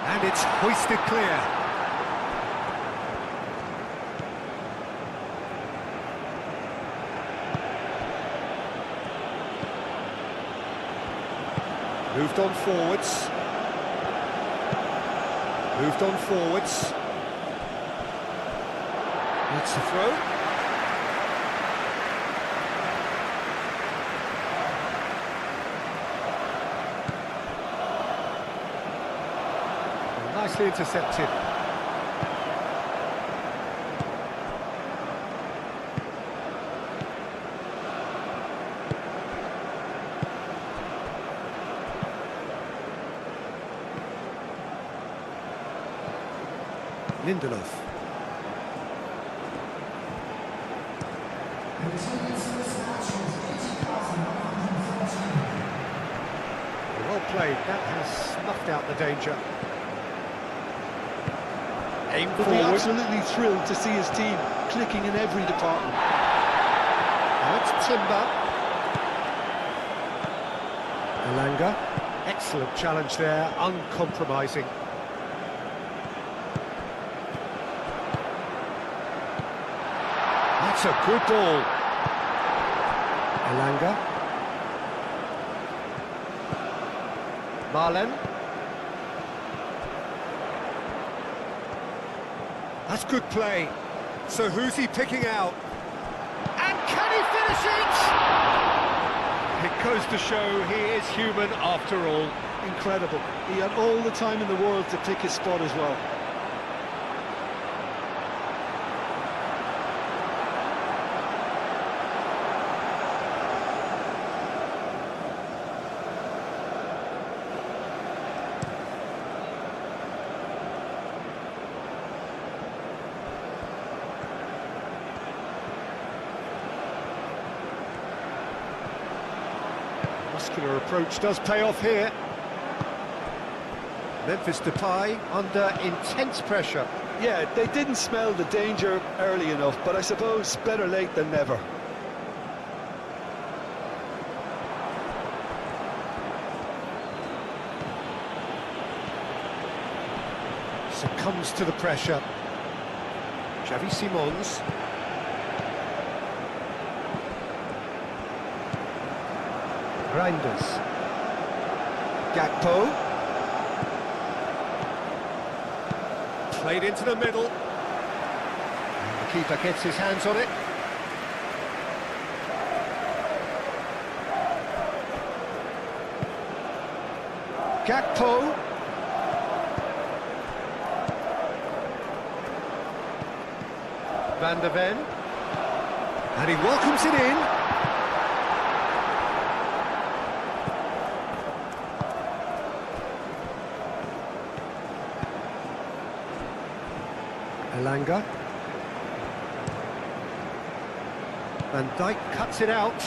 And it's hoisted clear. Moved on forwards. Moved on forwards. That's the throw. And nicely intercepted. Lindelof. Well played, that has snuffed out the danger. Aim He'll be forward. absolutely thrilled to see his team clicking in every department. Now it's Timber. Elanga. Excellent challenge there, uncompromising. That's a good ball. Elanga. Marlen. That's good play. So who's he picking out? And can he finish it? It goes to show he is human after all. Incredible. He had all the time in the world to pick his spot as well. Muscular approach does pay off here. Memphis Depay under intense pressure. Yeah, they didn't smell the danger early enough, but I suppose better late than never. Succumbs to the pressure. Xavi Simons. Reinders. Gakpo. Played into the middle. And the keeper gets his hands on it. Gakpo. Van der Ven. And he welcomes it in. Elanga. Van Dijk cuts it out.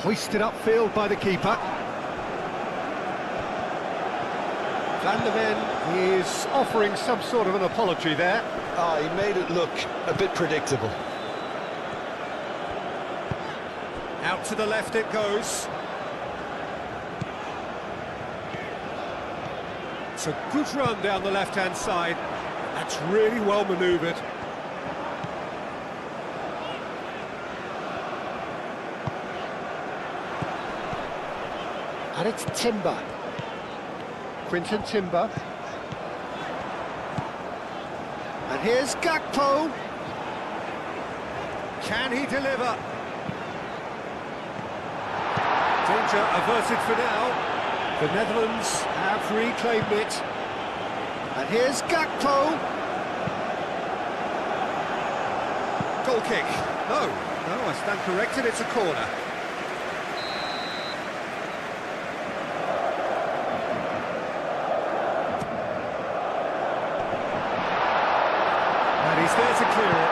Hoisted upfield by the keeper. Van der Ven is offering some sort of an apology there. He made it look a bit predictable. Out to the left it goes. It's a good run down the left-hand side. That's really well manoeuvred. And it's Timber. Quinton Timber. And here's Gakpo. Can he deliver? Danger averted for now. The Netherlands have reclaimed it. And here's Gakpo. Goal kick. No, I stand corrected, it's a corner. And he's there to clear it.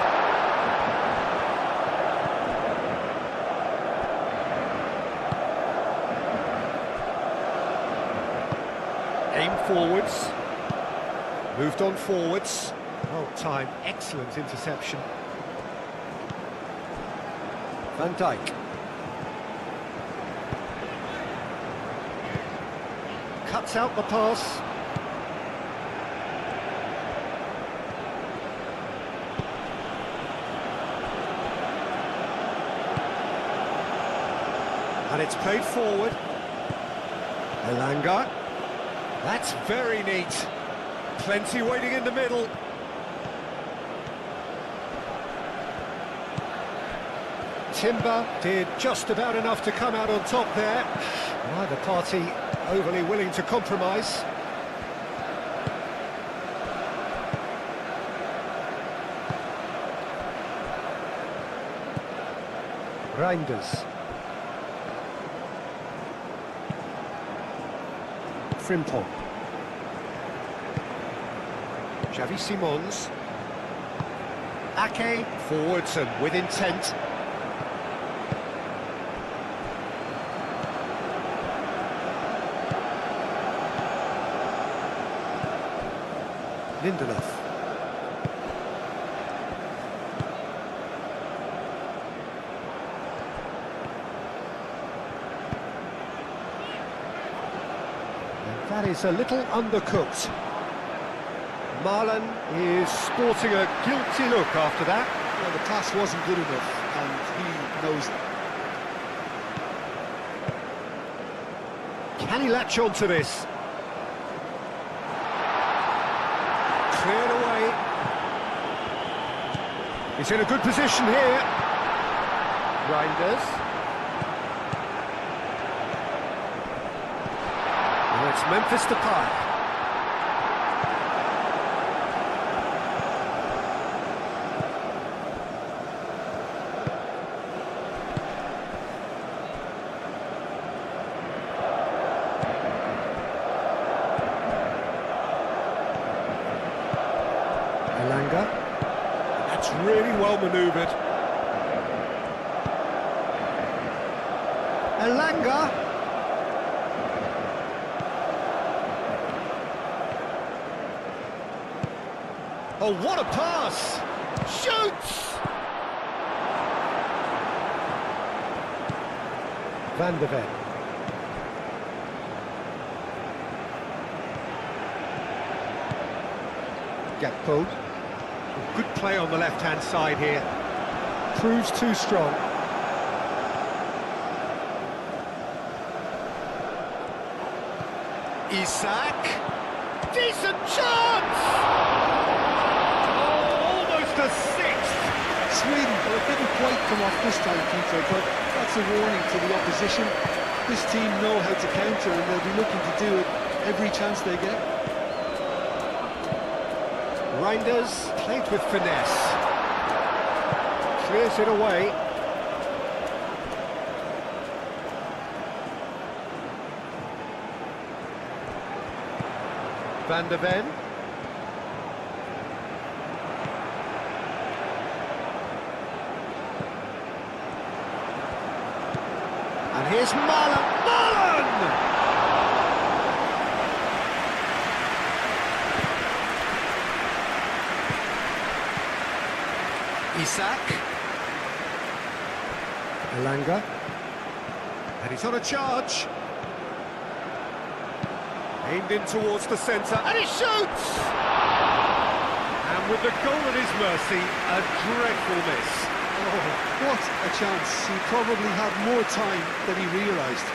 Aim forwards. Moved on forwards. Well timed, excellent interception. Van Dijk. Cuts out the pass. And it's played forward. Elanga. That's very neat. Plenty waiting in the middle. Timber did just about enough to come out on top there. Neither party overly willing to compromise. Reinders. Frimpong. Xavi Simons. Ake forwards and with intent. Lindelof. That is a little undercooked. Marlon is sporting a guilty look after that. Well, the pass wasn't good enough, and he knows it. Can he latch on to this? Cleared away. He's in a good position here. Reinders. Now it's Memphis Depay. That's really well manoeuvred. Elanga. Oh, what a pass! Shoots! Van de Ven. Gakpo. Good play on the left-hand side here. Proves too strong. Isak. Decent chance! Oh, almost a sixth. Sweden, well, it didn't quite come off this time, Peter, but that's a warning to the opposition. This team know how to counter, and they'll be looking to do it every chance they get. Reinders played with finesse. Clears it away. Van de Ven. And here's Marlon. Marlon! Isak. Elanga. And he's on a charge. Aimed in towards the centre, and he shoots! And with the goal at his mercy, a dreadful miss. Oh, what a chance. He probably had more time than he realised.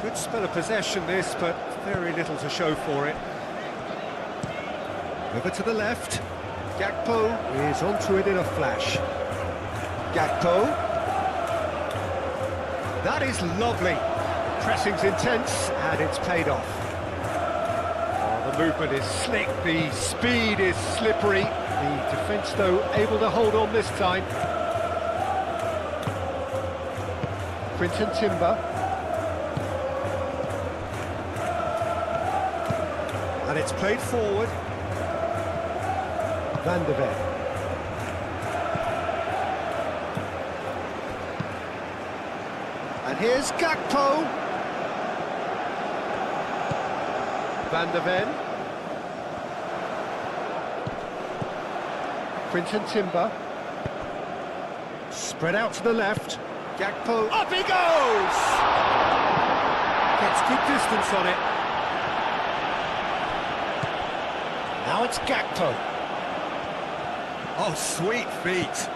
Good spell of possession this, but very little to show for it. Over to the left. Gakpo is onto it in a flash. Gakpo. That is lovely. Pressing's intense, and it's paid off. Oh, the movement is slick, the speed is slippery. The defence, though, able to hold on this time. Quinton Timber. And it's played forward. Van de Ven. And here's Gakpo. Van de Ven. Quinton Timber. Spread out to the left. Gakpo. Up he goes! Gets good distance on it. Now it's Gakpo. Oh, sweet feet.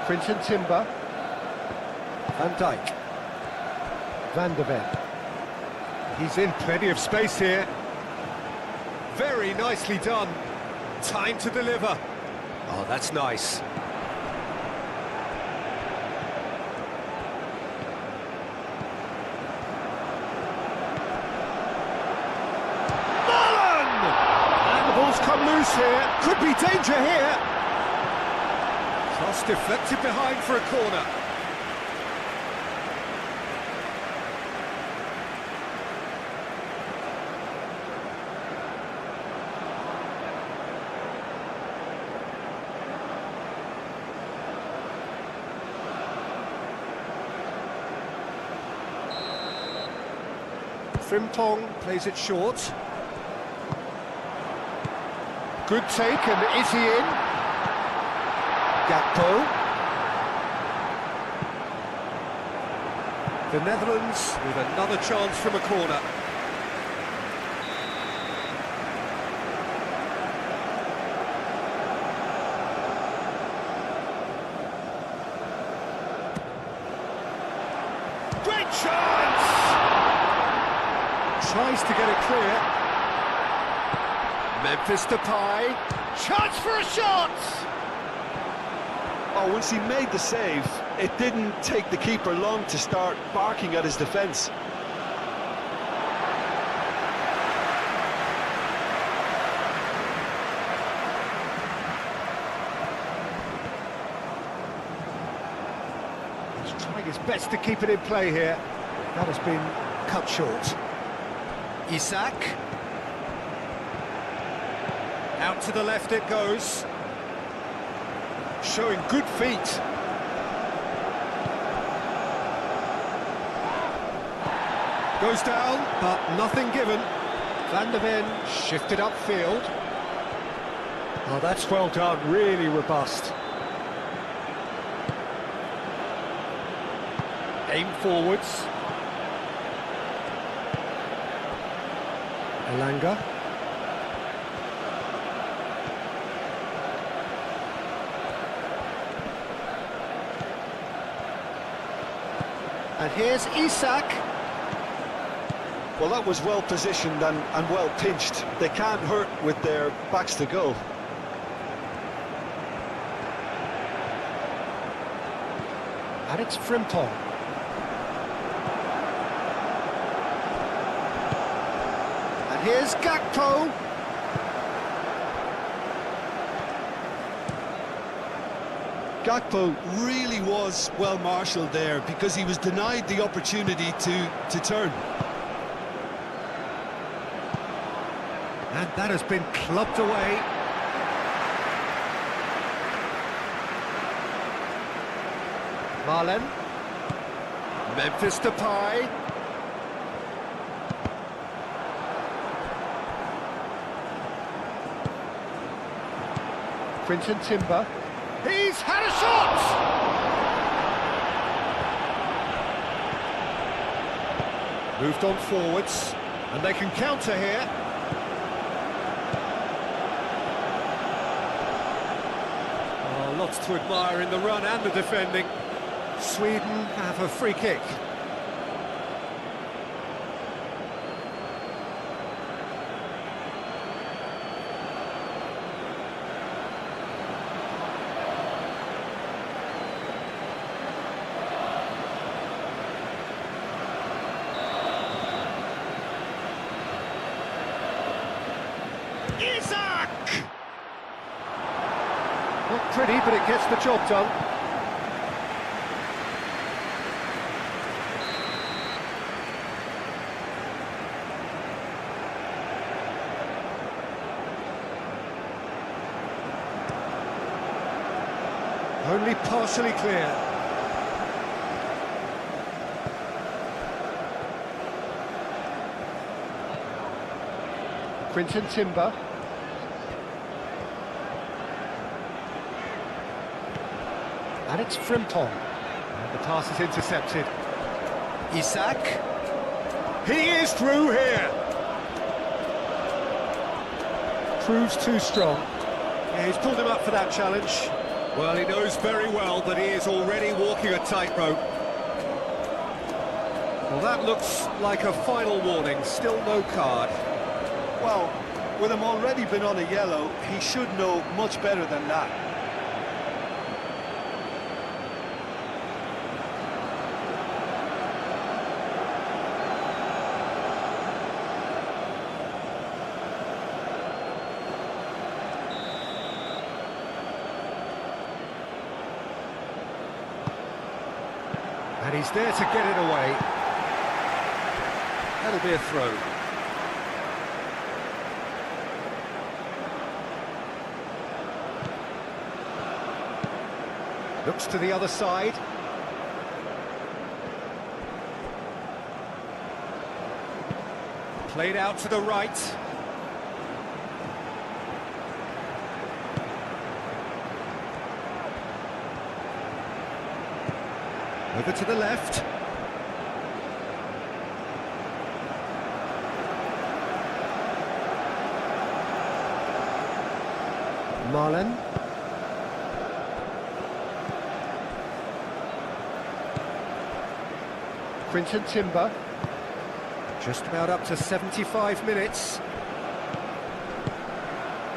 Quinton Timber. Van Dijk. Van de Ven. He's in plenty of space here. Very nicely done. Time to deliver. Oh, that's nice. Come loose here, could be danger here. Cross deflected behind for a corner. Frimpong plays it short. Good take, and is he in? Gakpo. The Netherlands with another chance from a corner. Great chance! Tries to get it clear. Memphis Depay. Chance for a shot! Oh, once he made the save, it didn't take the keeper long to start barking at his defence. He's trying his best to keep it in play here. That has been cut short. Isak. Out to the left it goes. Showing good feet. Goes down, but nothing given. Van der Ven shifted upfield. Oh, that's well done, really robust. Aim forwards. Elanga. And here's Isak. Well, that was well positioned and well pinched. They can't hurt with their backs to goal. And it's Frimpong. And here's Gakpo. Gakpo really was well marshalled there because he was denied the opportunity to turn. And that has been clubbed away. Marlen. Memphis Depay. Quinton Timber. He's had a shot! Moved on forwards, and they can counter here. Oh, lots to admire in the run and the defending. Sweden have a free kick. Isak! Not pretty, but it gets the job done. Only partially clear. Quinton Timber. And it's Frimpong. And the pass is intercepted. Isak. He is through here. Proves too strong. Yeah, he's pulled him up for that challenge. Well, he knows very well that he is already walking a tightrope. Well, that looks like a final warning. Still no card. Well, with him already been on a yellow, he should know much better than that. And he's there to get it away. That'll be a throw. Looks to the other side. Played out to the right. Over to the left. Marlen. Quinton Timber. Just about up to 75 minutes.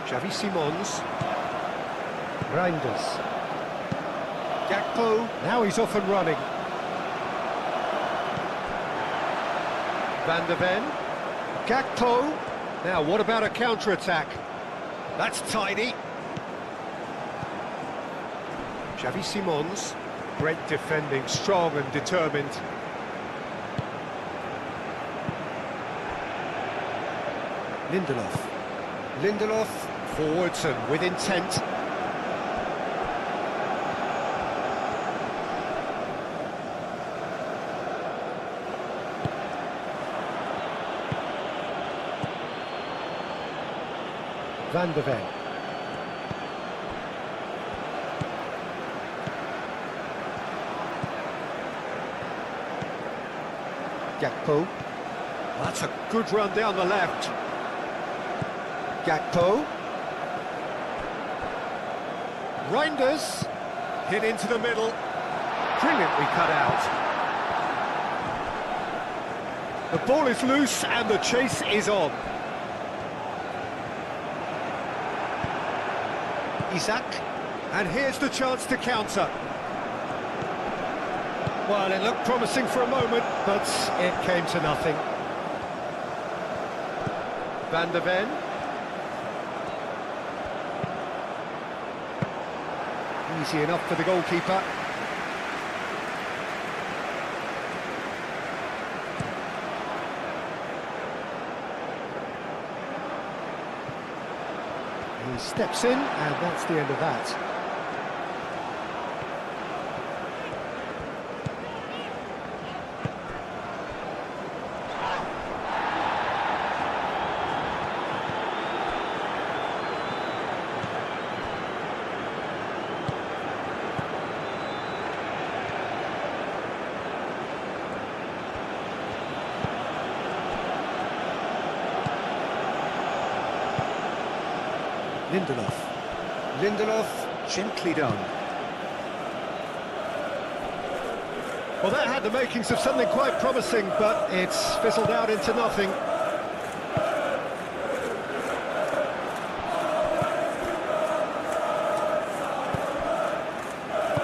Xavi Simons. Reinders. Gakpo, now he's off and running. Van der Ven. Gakpo. Now, what about a counter-attack? That's tidy. Xavi Simons. Great defending, strong and determined. Lindelof. Lindelof, forwards and with intent. Van der Ven. Gakpo. That's a good run down the left. Gakpo. Reinders. Hit into the middle. Brilliantly cut out. The ball is loose and the chase is on. Isaac. And here's the chance to counter. Well, it looked promising for a moment, but it came to nothing. Van der Ven. Easy enough for the goalkeeper. He steps in, and that's the end of that. Lindelof. Lindelof, gently done. Well, that had the makings of something quite promising, but it's fizzled out into nothing.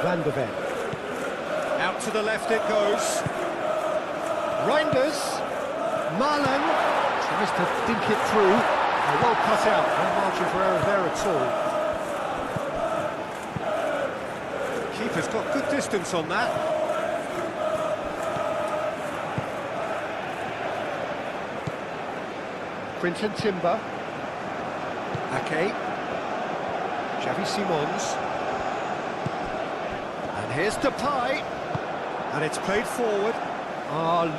Van der Ven. Out to the left it goes. Reinders. Marlen tries to dink it through. Well cut out, no margin for error there at all. Keeper's got good distance on that. Quinton Timber. Ake. Xavi Simons. And here's Depay. And it's played forward.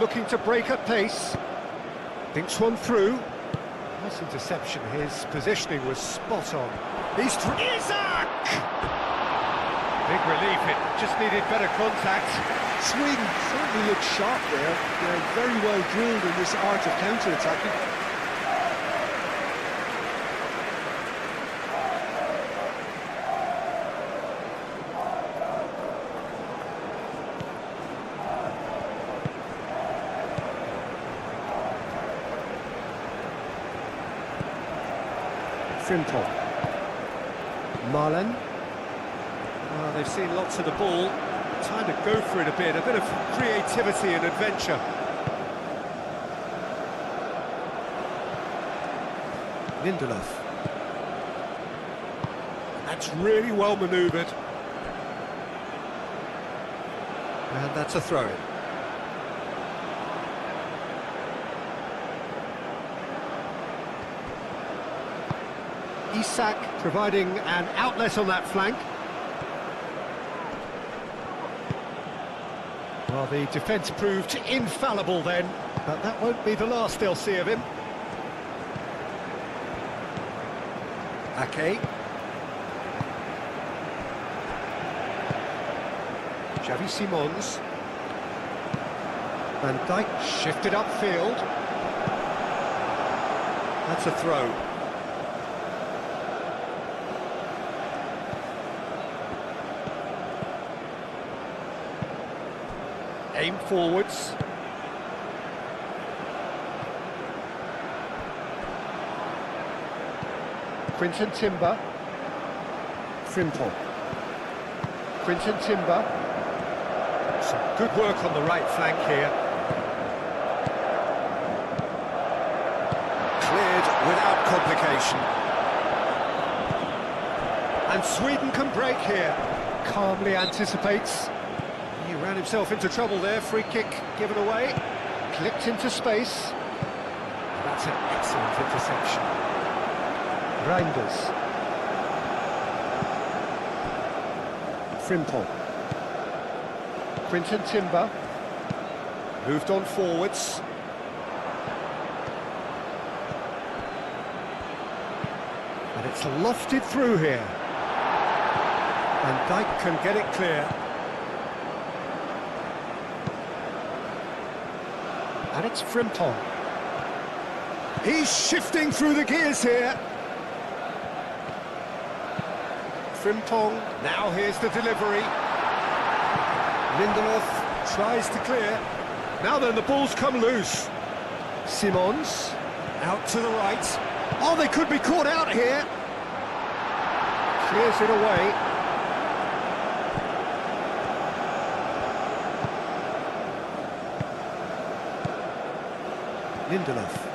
Looking to break at pace. Thinks one through. Nice interception, his positioning was spot on. He's Isaac! Big relief, it just needed better contact. Sweden certainly looked sharp there. They're very well drilled in this art of counter-attacking. Simple. Marlen. They've seen lots of the ball. Time to go for it a bit of creativity and adventure. Lindelof. That's really well manoeuvred. And that's a throw-in. Isak providing an outlet on that flank. Well, the defence proved infallible then, but that won't be the last they'll see of him. Ake. Xavi Simons. Van Dijk shifted upfield. That's a throw. Aim forwards. Quinton Timber. Frimpong. Quinton Timber. Some good work on the right flank here. Cleared without complication. And Sweden can break here. Calmly anticipates. He ran himself into trouble there. Free kick given away. Clipped into space. That's an excellent interception. Reinders. Frimpong. Quinton Timber. Moved on forwards. And it's lofted through here. Van Dijk can get it clear. And it's Frimpong. He's shifting through the gears here. Frimpong, now here's the delivery. Lindelof tries to clear. Now then, the ball's come loose. Simons, out to the right. Oh, they could be caught out here. Clears it away. Lindelof.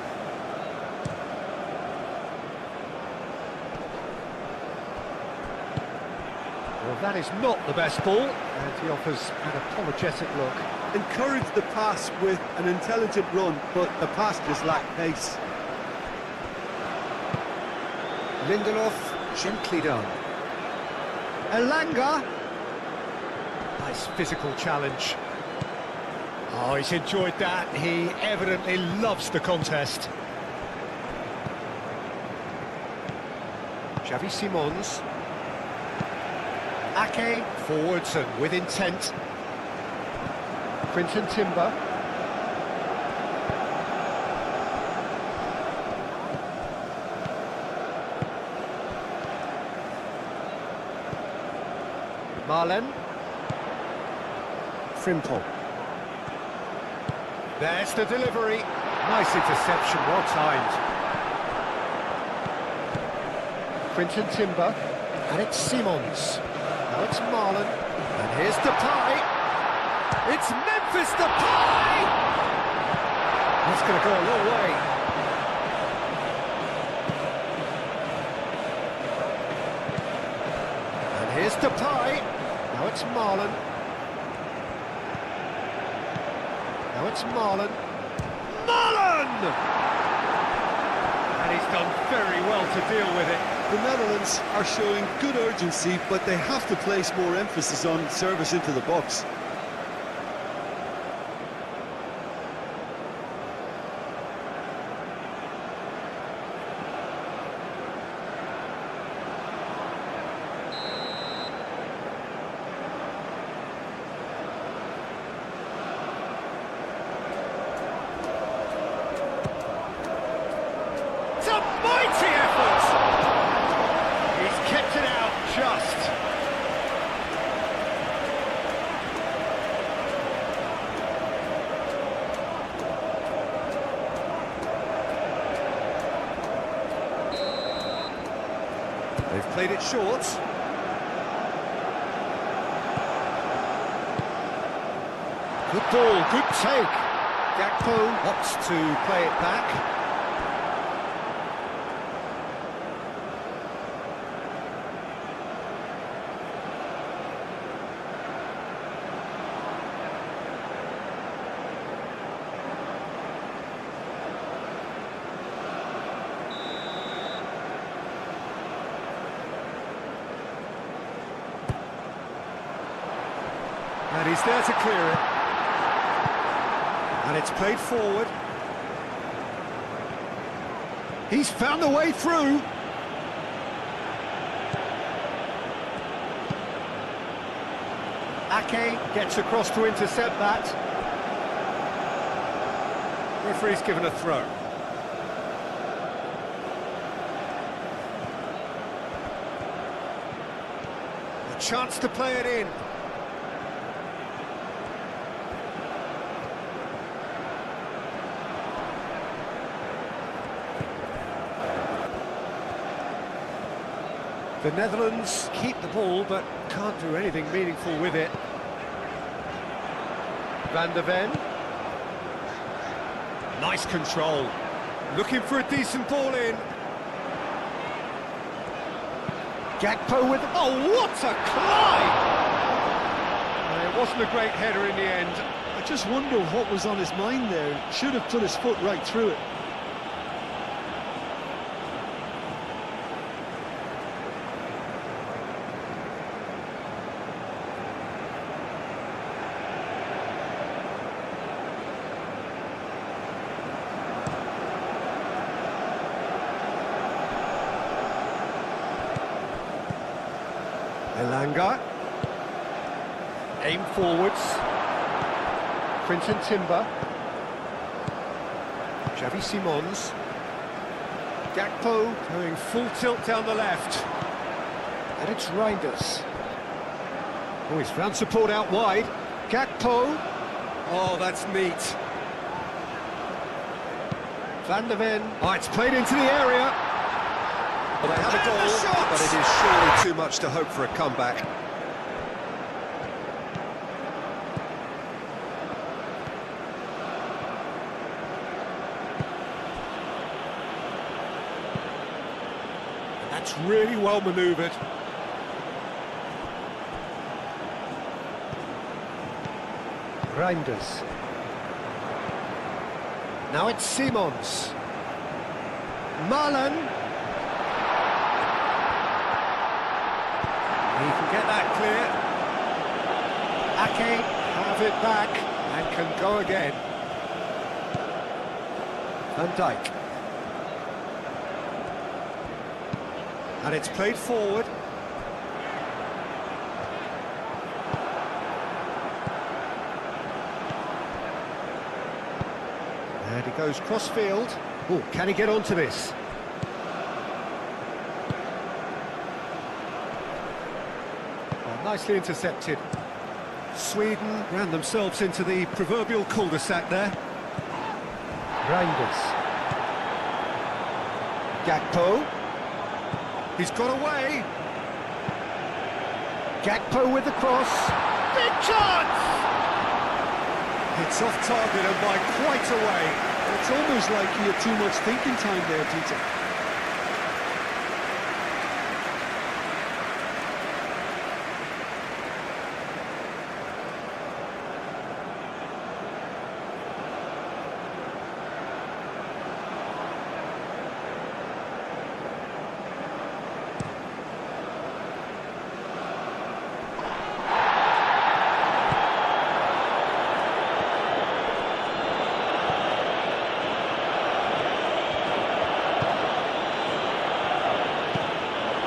Well, that is not the best ball, and he offers an apologetic look. Encouraged the pass with an intelligent run, but the pass just lacked pace. Lindelof, gently done. Elanga. Nice physical challenge. Oh, he's enjoyed that. He evidently loves the contest. Xavi Simons. Ake, forwards and with intent. Quinton Timber. Marlen. Frimpong. There's the delivery. Nice interception, well timed. Quinton Timber. And it's Simons. Now it's Marlen. And here's Depay. It's Memphis Depay! That's going to go a long way. And here's Depay. Now it's Marlen. Now it's Marlen. Marlen! And he's done very well to deal with it. The Netherlands are showing good urgency, but they have to place more emphasis on service into the box. It's a mighty effort! He's kept it out just. They've played it short. Good ball, good take. Gakpo opts to play it back. And he's there to clear it. And it's played forward. He's found a way through. Ake gets across to intercept that. Referee's given a throw. A chance to play it in. The Netherlands keep the ball, but can't do anything meaningful with it. Van der Ven. Nice control. Looking for a decent ball in. Gakpo with... Oh, what a climb! It wasn't a great header in the end. I just wonder what was on his mind there. Should have put his foot right through it. Elanga. Aim forwards. Quinton Timber. Xavi Simons. Gakpo going full tilt down the left. And it's Reinders. Oh, he's found support out wide. Gakpo. Oh, that's neat. Van der Ven. Oh, it's played into the area. Well, they have a goal, but it is surely too much to hope for a comeback. That's really well manoeuvred. Reinders. Now it's Simons. Marlon. He can get that clear. Ake have it back and can go again. Van Dijk. And it's played forward. And he goes cross-field. Oh, can he get onto this? Nicely intercepted. Sweden ran themselves into the proverbial cul-de-sac there. Reinders. Gakpo. He's got away. Gakpo with the cross. Big chance! It's off target and by quite a way. It's almost like he had too much thinking time there, Peter.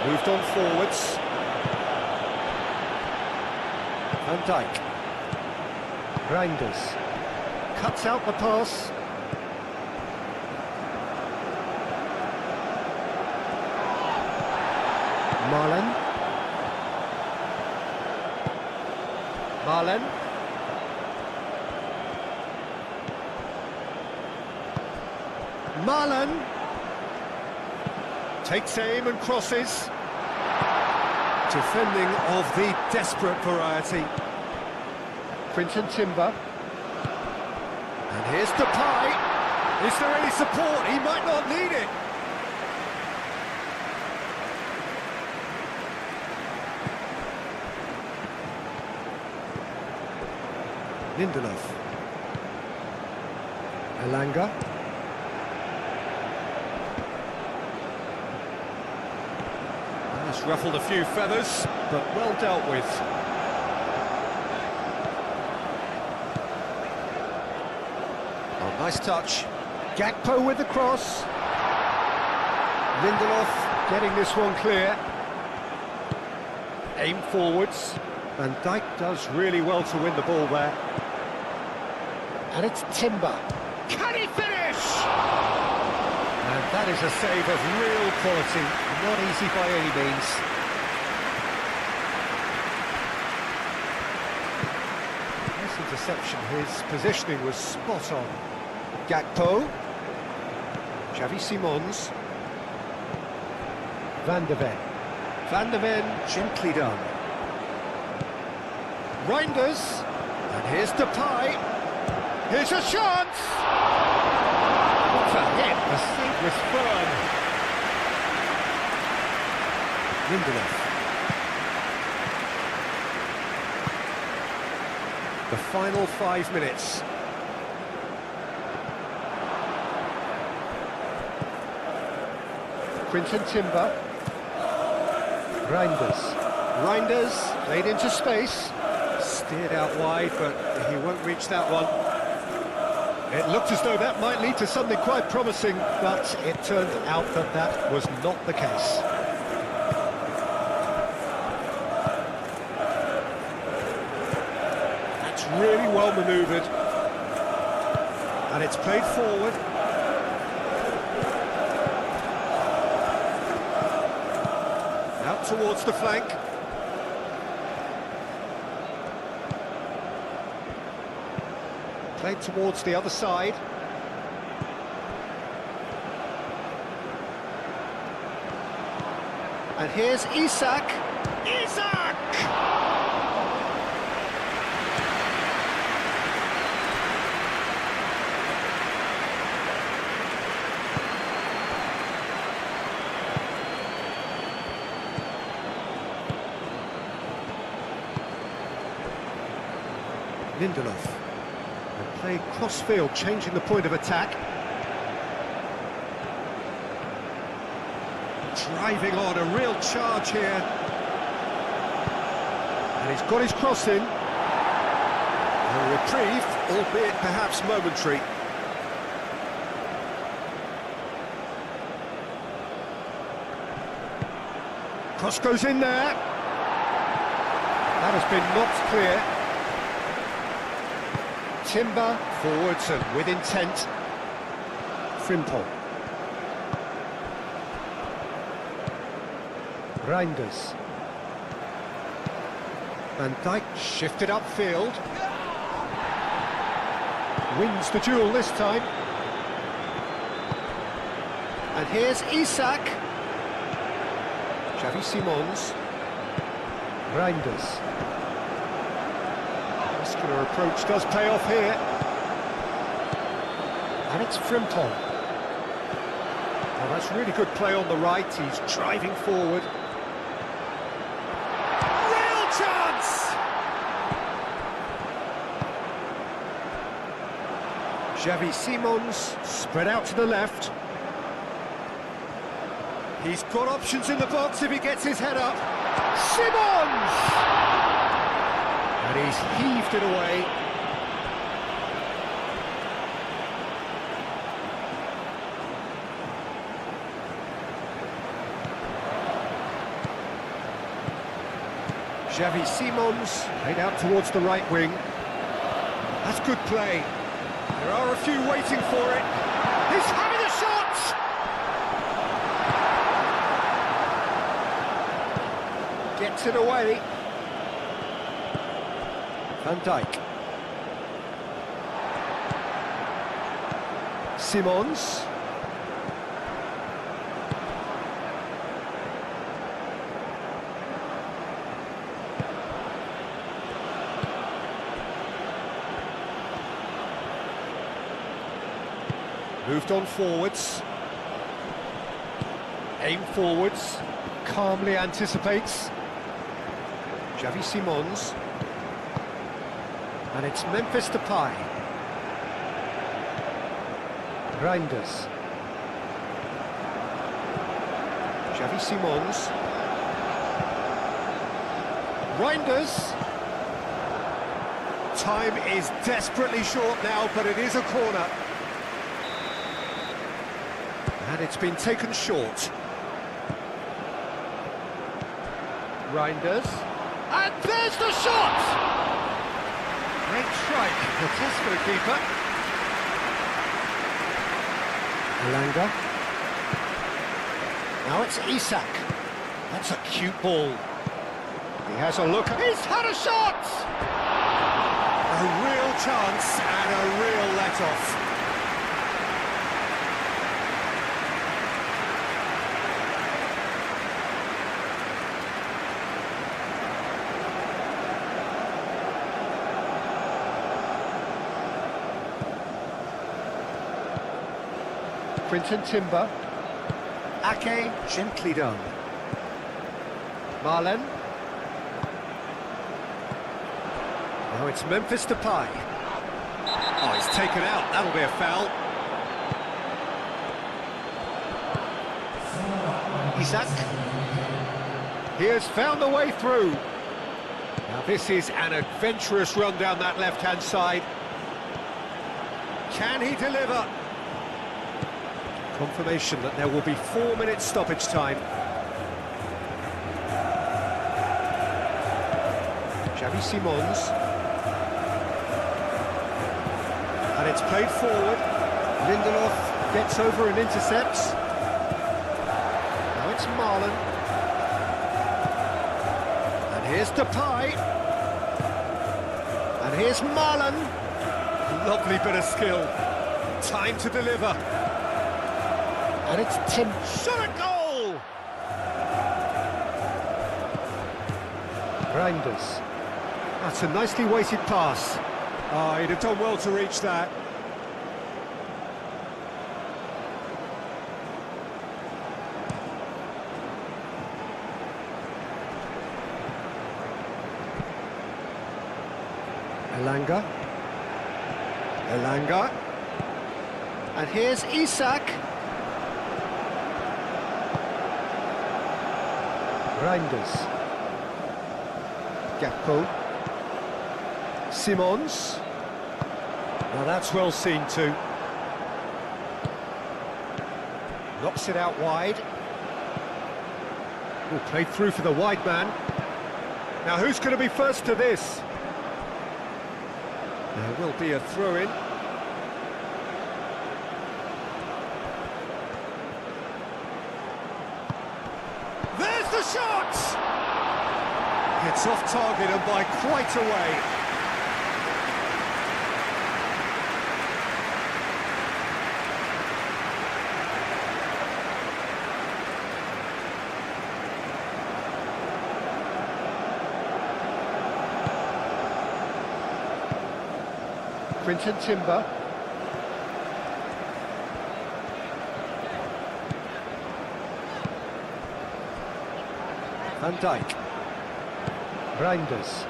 Moved on forwards. Van Dijk. Reinders. Cuts out the pass. Marlon. Marlon. Marlon. Takes aim and crosses. Defending of the desperate variety. Quinton Timber. And here's Depay. Is there any support? He might not need it. Lindelof. Elanga. That's ruffled a few feathers, but well dealt with. Oh, nice touch. Gakpo with the cross. Lindelof getting this one clear. Aim forwards. Van Dijk does really well to win the ball there. And it's Timber. Can he finish? And that is a save of real quality, not easy by any means. Nice interception, his positioning was spot on. Gakpo. Xavi Simons. Van de Ven. Van de Ven, gently done. Reinders. And here's Depay. Here's a chance! What a hit, the save was firm. Lindelof. The final 5 minutes. Quinton Timber. Reinders played into space. Steered out wide, but he won't reach that one. It looked as though that might lead to something quite promising, but it turned out that that was not the case. That's really well manoeuvred. And it's played forward. Out towards the flank. Played towards the other side. And here's Isak. Isak! Lindelof. Play cross-field, changing the point of attack. Driving on, a real charge here. And he's got his cross in. A reprieve, albeit perhaps momentary. Cross goes in there. That has been knocked clear. Timber forwards and with intent. Frimpong. Reinders. Van Dijk shifted upfield. Wins the duel this time. And here's Isak. Xavi Simons. Reinders. Muscular approach does pay off here. And it's Frimpong. Well, that's really good play on the right. He's driving forward. Real chance! Xavi Simons spread out to the left. He's got options in the box if he gets his head up. Simons! And he's heaved it away. Xavi Simons played out towards the right wing. That's good play. There are a few waiting for it. He's having a shot! Gets it away. Van Dijk. Simons. Moved on forwards. Aim forwards. Calmly anticipates. Xavi Simons. And it's Memphis Depay. Reinders. Xavi Simons. Reinders. Time is desperately short now, but it is a corner. And it's been taken short. Reinders. And there's the shot! Great strike, the test for the keeper. Elanga. Now it's Isak. That's a cute ball. He has a look. He's had a shot! A real chance and a real let-off. Quinton Timber. Ake, gently done. Marlen. Now it's Memphis Depay. Oh, he's taken out. That'll be a foul. Isak. He has found a way through. Now this is an adventurous run down that left-hand side. Can he deliver? Confirmation that there will be 4 minutes stoppage time. Xavi Simons. And it's played forward. Lindelof gets over and intercepts. Now it's Marlen. And here's Depay. And here's Marlen. Lovely bit of skill. Time to deliver. And it's Tim. Shot a goal! Reinders. That's a nicely weighted pass. Oh, he'd have done well to reach that. Elanga. Elanga. And here's Isak. Reinders. Gakpo. Simons. Now that's well seen too. Knocks it out wide. Oh, played through for the wide man. Now who's going to be first to this? There will be a throw-in. There's the shot! It's off target and by quite a way. Quinton Timber. Van Dijk. Reinders.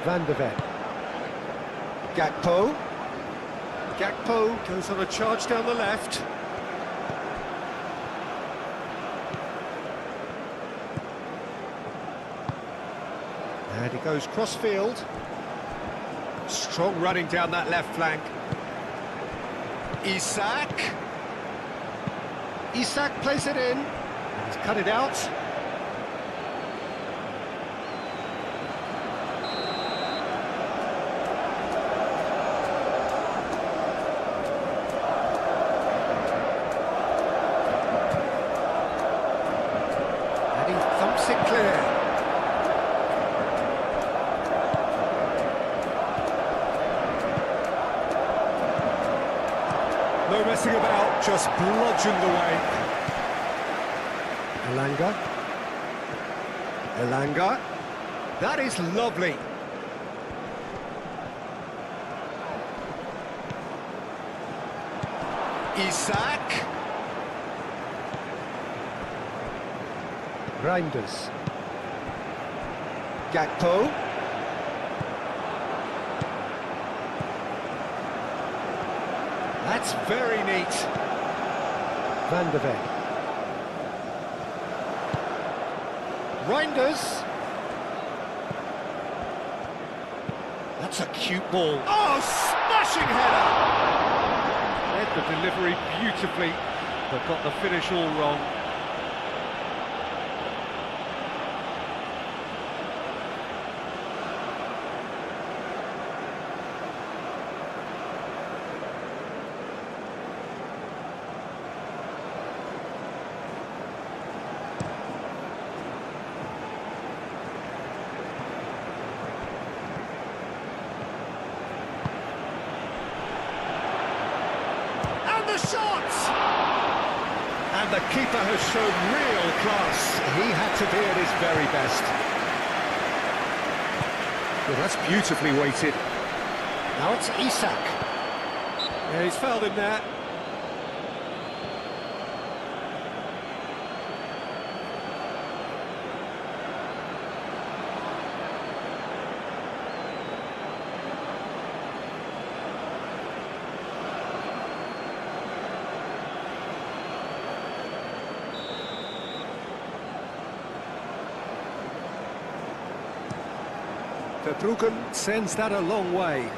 Van de Ven. Gakpo. Gakpo goes on a charge down the left. And he goes cross-field. Strong running down that left flank. Isak. Isak plays it in. He's cut it out. And he thumps it clear. No messing about, just bludgeoned away. Elanga. Elanga. That is lovely. Isak. Reinders. Gakpo. That's very neat. Van de Ven. Reinders. That's a cute ball. Oh, smashing header! Read the delivery beautifully, but got the finish all wrong. a shot! And the keeper has shown real class. He had to be at his very best. Well, that's beautifully weighted. Now it's Isak. Yeah, he's fouled him there. Verbruggen sends that a long way.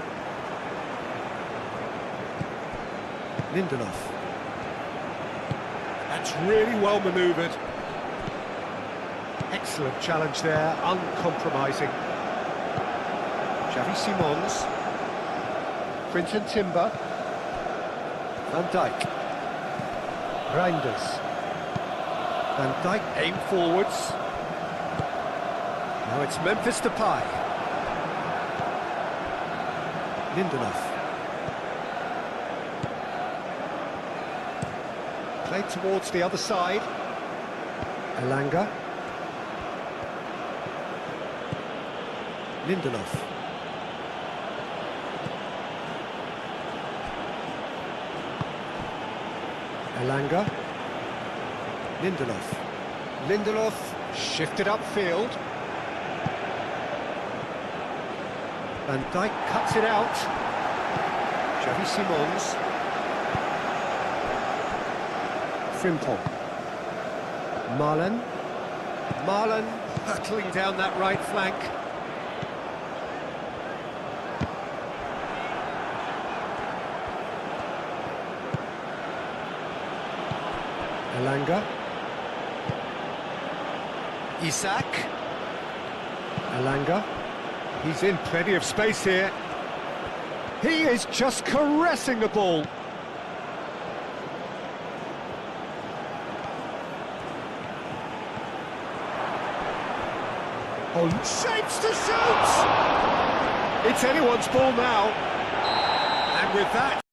Lindelof. That's really well manoeuvred. Excellent challenge there, uncompromising. Xavi Simons. Quinten Timber. Van Dijk. Reinders. Van Dijk aim forwards. Now it's Memphis Depay. Lindelof. Played towards the other side. Elanga. Lindelof. Elanga. Lindelof. Lindelof shifted upfield. Van Dijk cuts it out. Xavi Simons. Frimpong. Marlen. Marlen hurtling down that right flank. Elanga. Isak. Elanga. He's in plenty of space here. He is just caressing the ball. Oh, shapes to shoot! It's anyone's ball now. And with that,